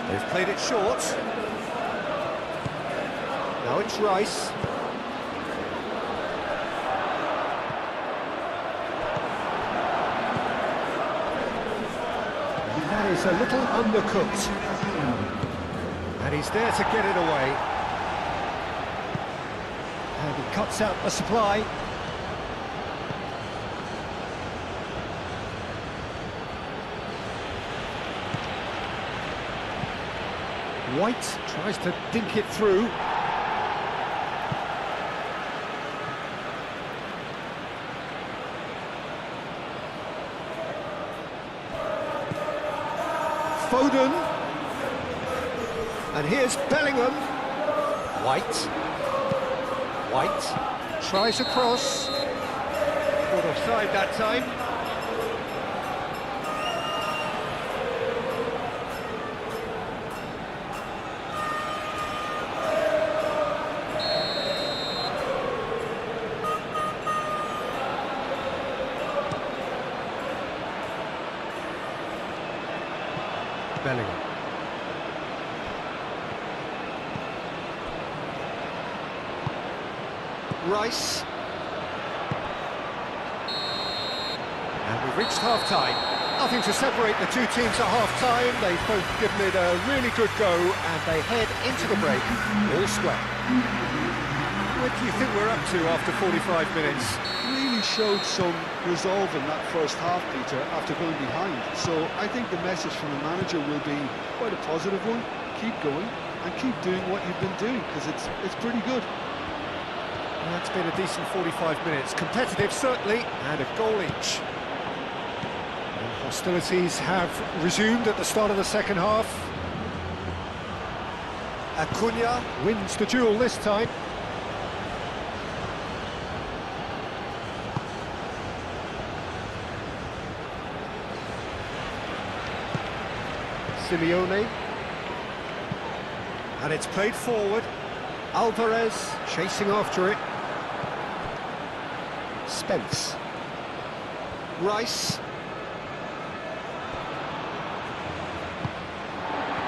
They've played it short. Now it's Rice. And that is a little undercooked. And he's there to get it away. And he cuts out the supply. White tries to dink it through. Foden. And here's Bellingham. White. White tries a cross. Caught offside that time. Bellingham. Rice. And we've reached half-time. Nothing to separate the two teams at half-time. They've both given it a really good go, and they head into the break all square. What do you think we're up to after 45 minutes? Really showed some resolve in that first half, Peter, after going behind. So I think the message from the manager will be quite a positive one. Keep going and keep doing what you've been doing, because it's pretty good. Well, that's been a decent 45 minutes. Competitive, certainly, and a goal each. And hostilities have resumed at the start of the second half. Acuna wins the duel this time. Simeone. And it's played forward. Alvarez chasing after it. Spence. Rice.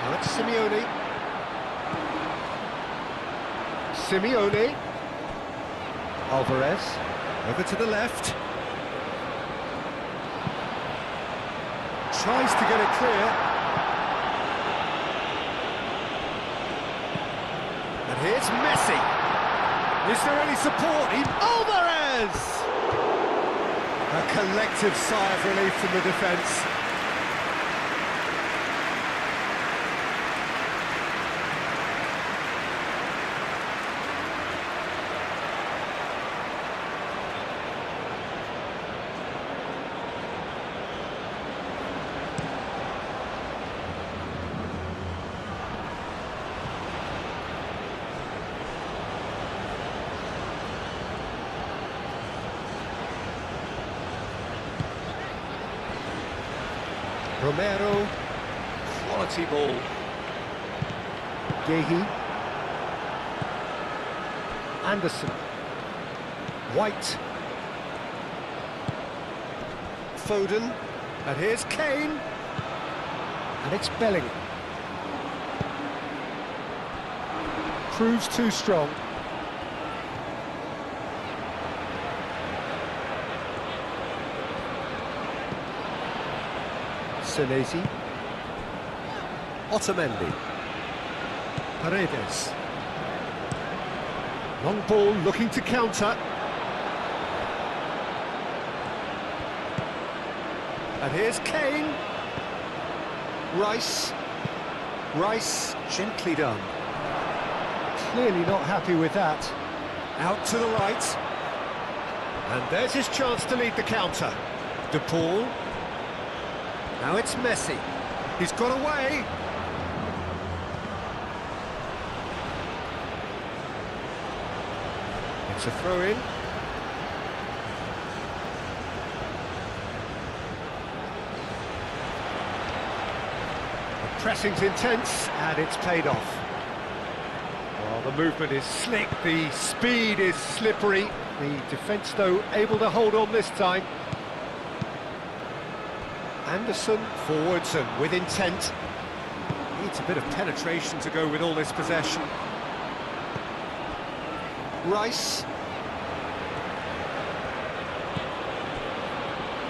Now it's Simeone. Simeone. Alvarez. Over to the left. Tries to get it clear. here's Messi. Is there any support? Alvarez! A collective sigh of relief from the defence. Romero, quality ball. Gehi. Anderson. White. Foden. And here's Kane. And it's Bellingham. Proves too strong. Senesi. Otamendi. Paredes. Long ball looking to counter. And here's Kane. Rice. Rice, gently done. Clearly not happy with that. Out to the right. And there's his chance to lead the counter. De Paul. Now it's Messi. He's got away. It's a throw-in. The pressing's intense, and it's paid off. Well, the movement is slick, the speed is slippery. The defence, though, able to hold on this time. Anderson forwards and with intent. Needs a bit of penetration to go with all this possession. Rice.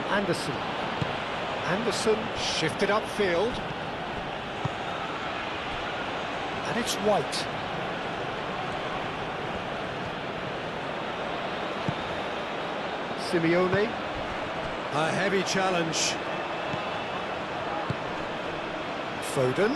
Anderson. Anderson shifted upfield. And it's White. Simeone. A heavy challenge. Foden.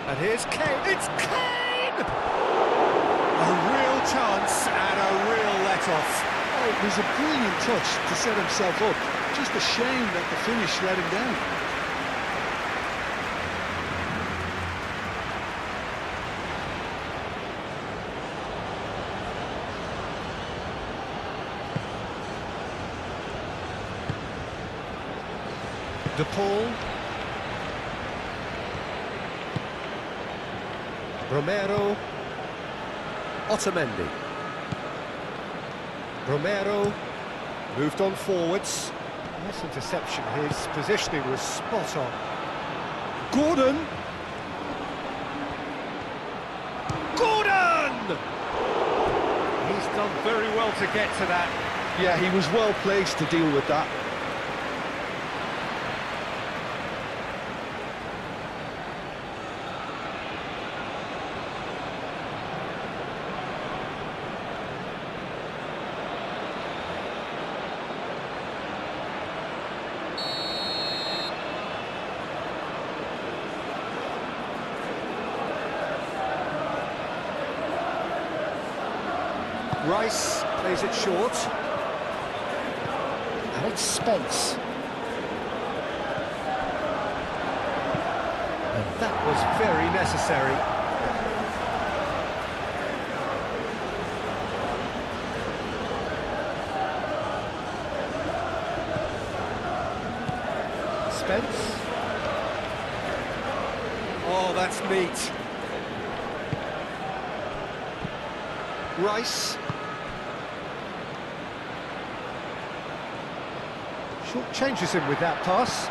And here's Kane. It's Kane! A real chance and a real let-off. Oh, it was a brilliant touch to set himself up. Just a shame that the finish let him down. De Paul. Romero. Otamendi. Romero moved on forwards. Nice interception. His positioning was spot on. Gordon. Gordon! He's done very well to get to that. Yeah, he was well placed to deal with that. Rice plays it short. And it's Spence. And that was very necessary. Spence. Oh, that's neat. Rice. Short changes him with that pass.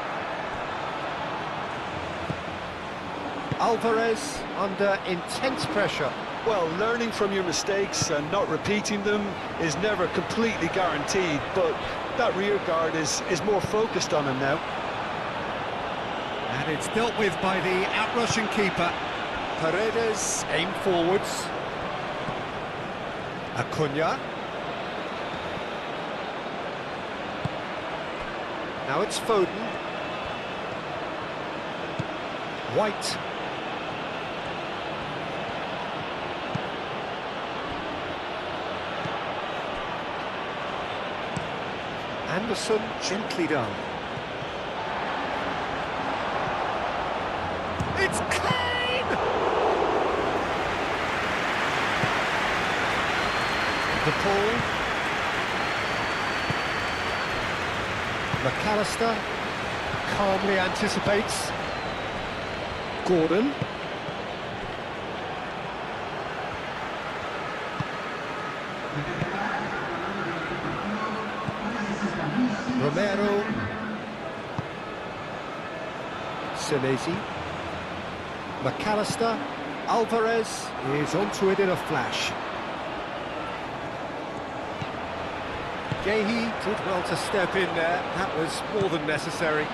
Alvarez under intense pressure. Well, learning from your mistakes and not repeating them is never completely guaranteed, but that rear guard is more focused on him now. And it's dealt with by the outrushing keeper. Paredes aim forwards. Acuna. Now it's Foden. White. Anderson, gently done. It's Kane! De Paul. McAllister calmly anticipates. Gordon. Romero. Senesi. McAllister. Alvarez is onto it in a flash. Gahey did well to step in there. That was more than necessary.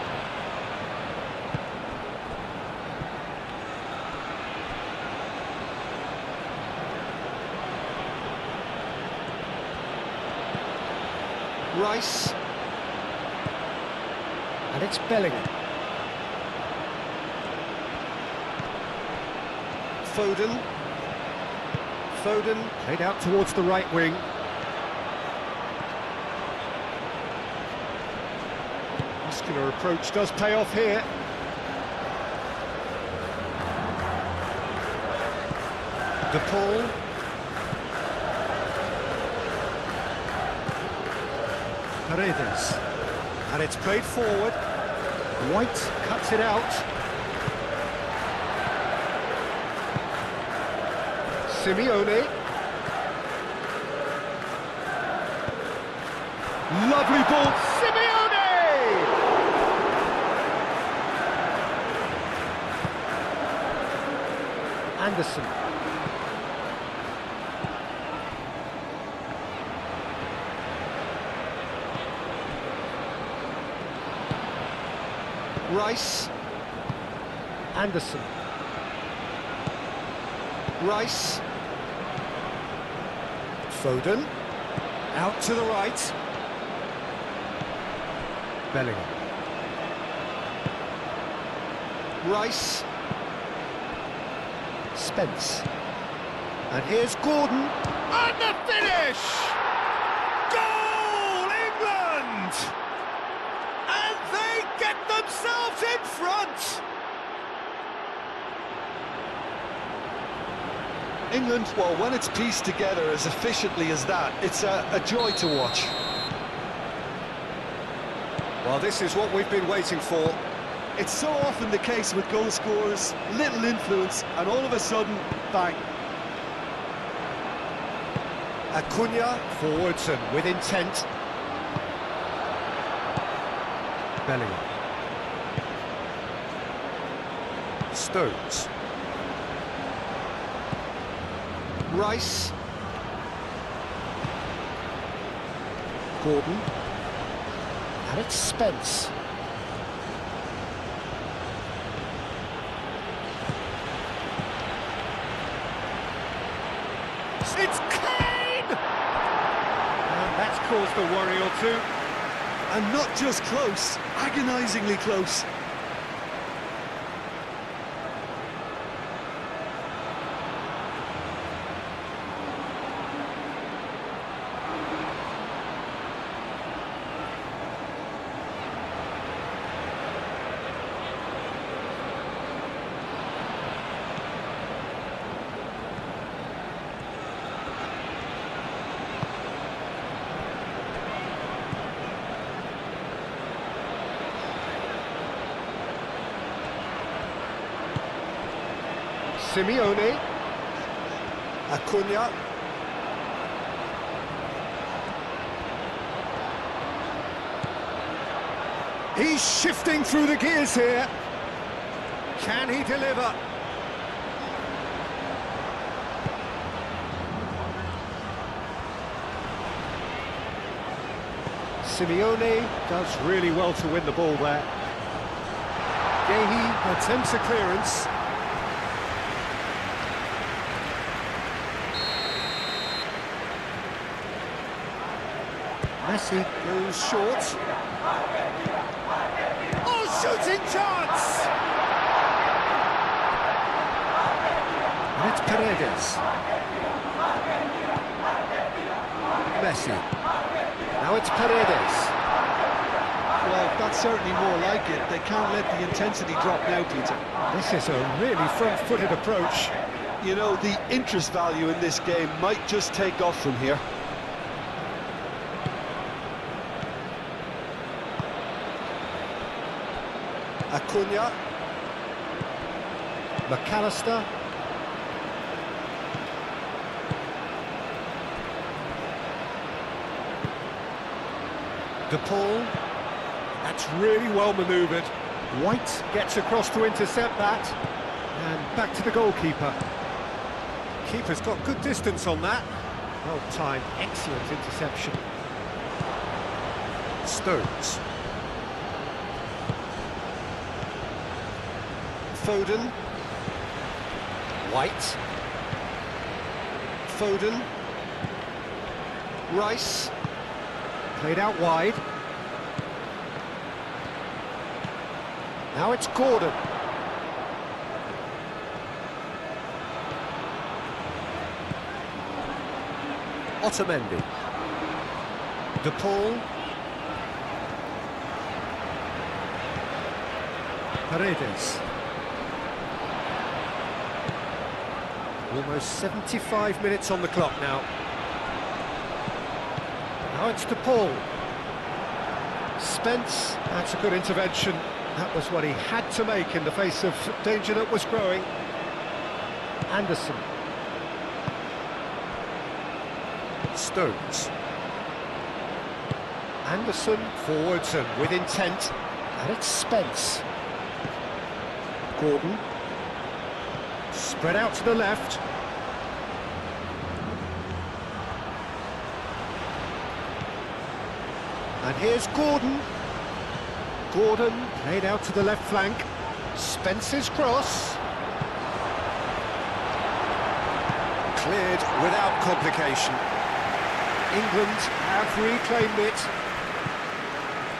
Rice. And it's Bellingham. Foden. Foden played out towards the right wing. Muscular approach does pay off here. De Paul. Paredes. And it's played forward. White cuts it out. Simeone. Lovely ball. Simeone! Anderson. Rice. Anderson. Rice. Foden. Out to the right. Bellingham. Rice. Spence. And here's Gordon. And the finish! Goal, England! And they get themselves in front! England, well, when it's pieced together as efficiently as that, it's a joy to watch. Well, this is what we've been waiting for. It's so often the case with goal scorers, little influence, and all of a sudden, bang. Acuna forwards and with intent. Bellingham. Stones. Rice. Gordon. And it's Spence. It's Kane! And that's caused a worry or two. And not just close, agonisingly close. Simeone. Acuna. He's shifting through the gears here. Can he deliver? Simeone does really well to win the ball there. Gahey attempts a clearance. Messi goes short. Oh, shooting chance! And it's Paredes. Messi. Now it's Paredes. Well, that's certainly more like it. They can't let the intensity drop now, Peter. This is a really front-footed approach. You know, the interest value in this game might just take off from here. Acuna. McAllister. De Paul. That's really well manoeuvred. White gets across to intercept that. And back to the goalkeeper. Keeper's got good distance on that. Well timed, excellent interception. Stones. Foden. White. Foden. Rice. Played out wide. Now it's Gordon. Otamendi. De Paul. Paredes. Almost 75 minutes on the clock now. Now it's De Paul. Spence, that's a good intervention. That was what he had to make in the face of danger that was growing. Anderson. Stones. Anderson forwards and with intent. And it's Spence. Gordon. Spread out to the left. And here's Gordon. Gordon played out to the left flank. Spence's cross. Cleared without complication. England have reclaimed it.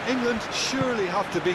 England surely have to be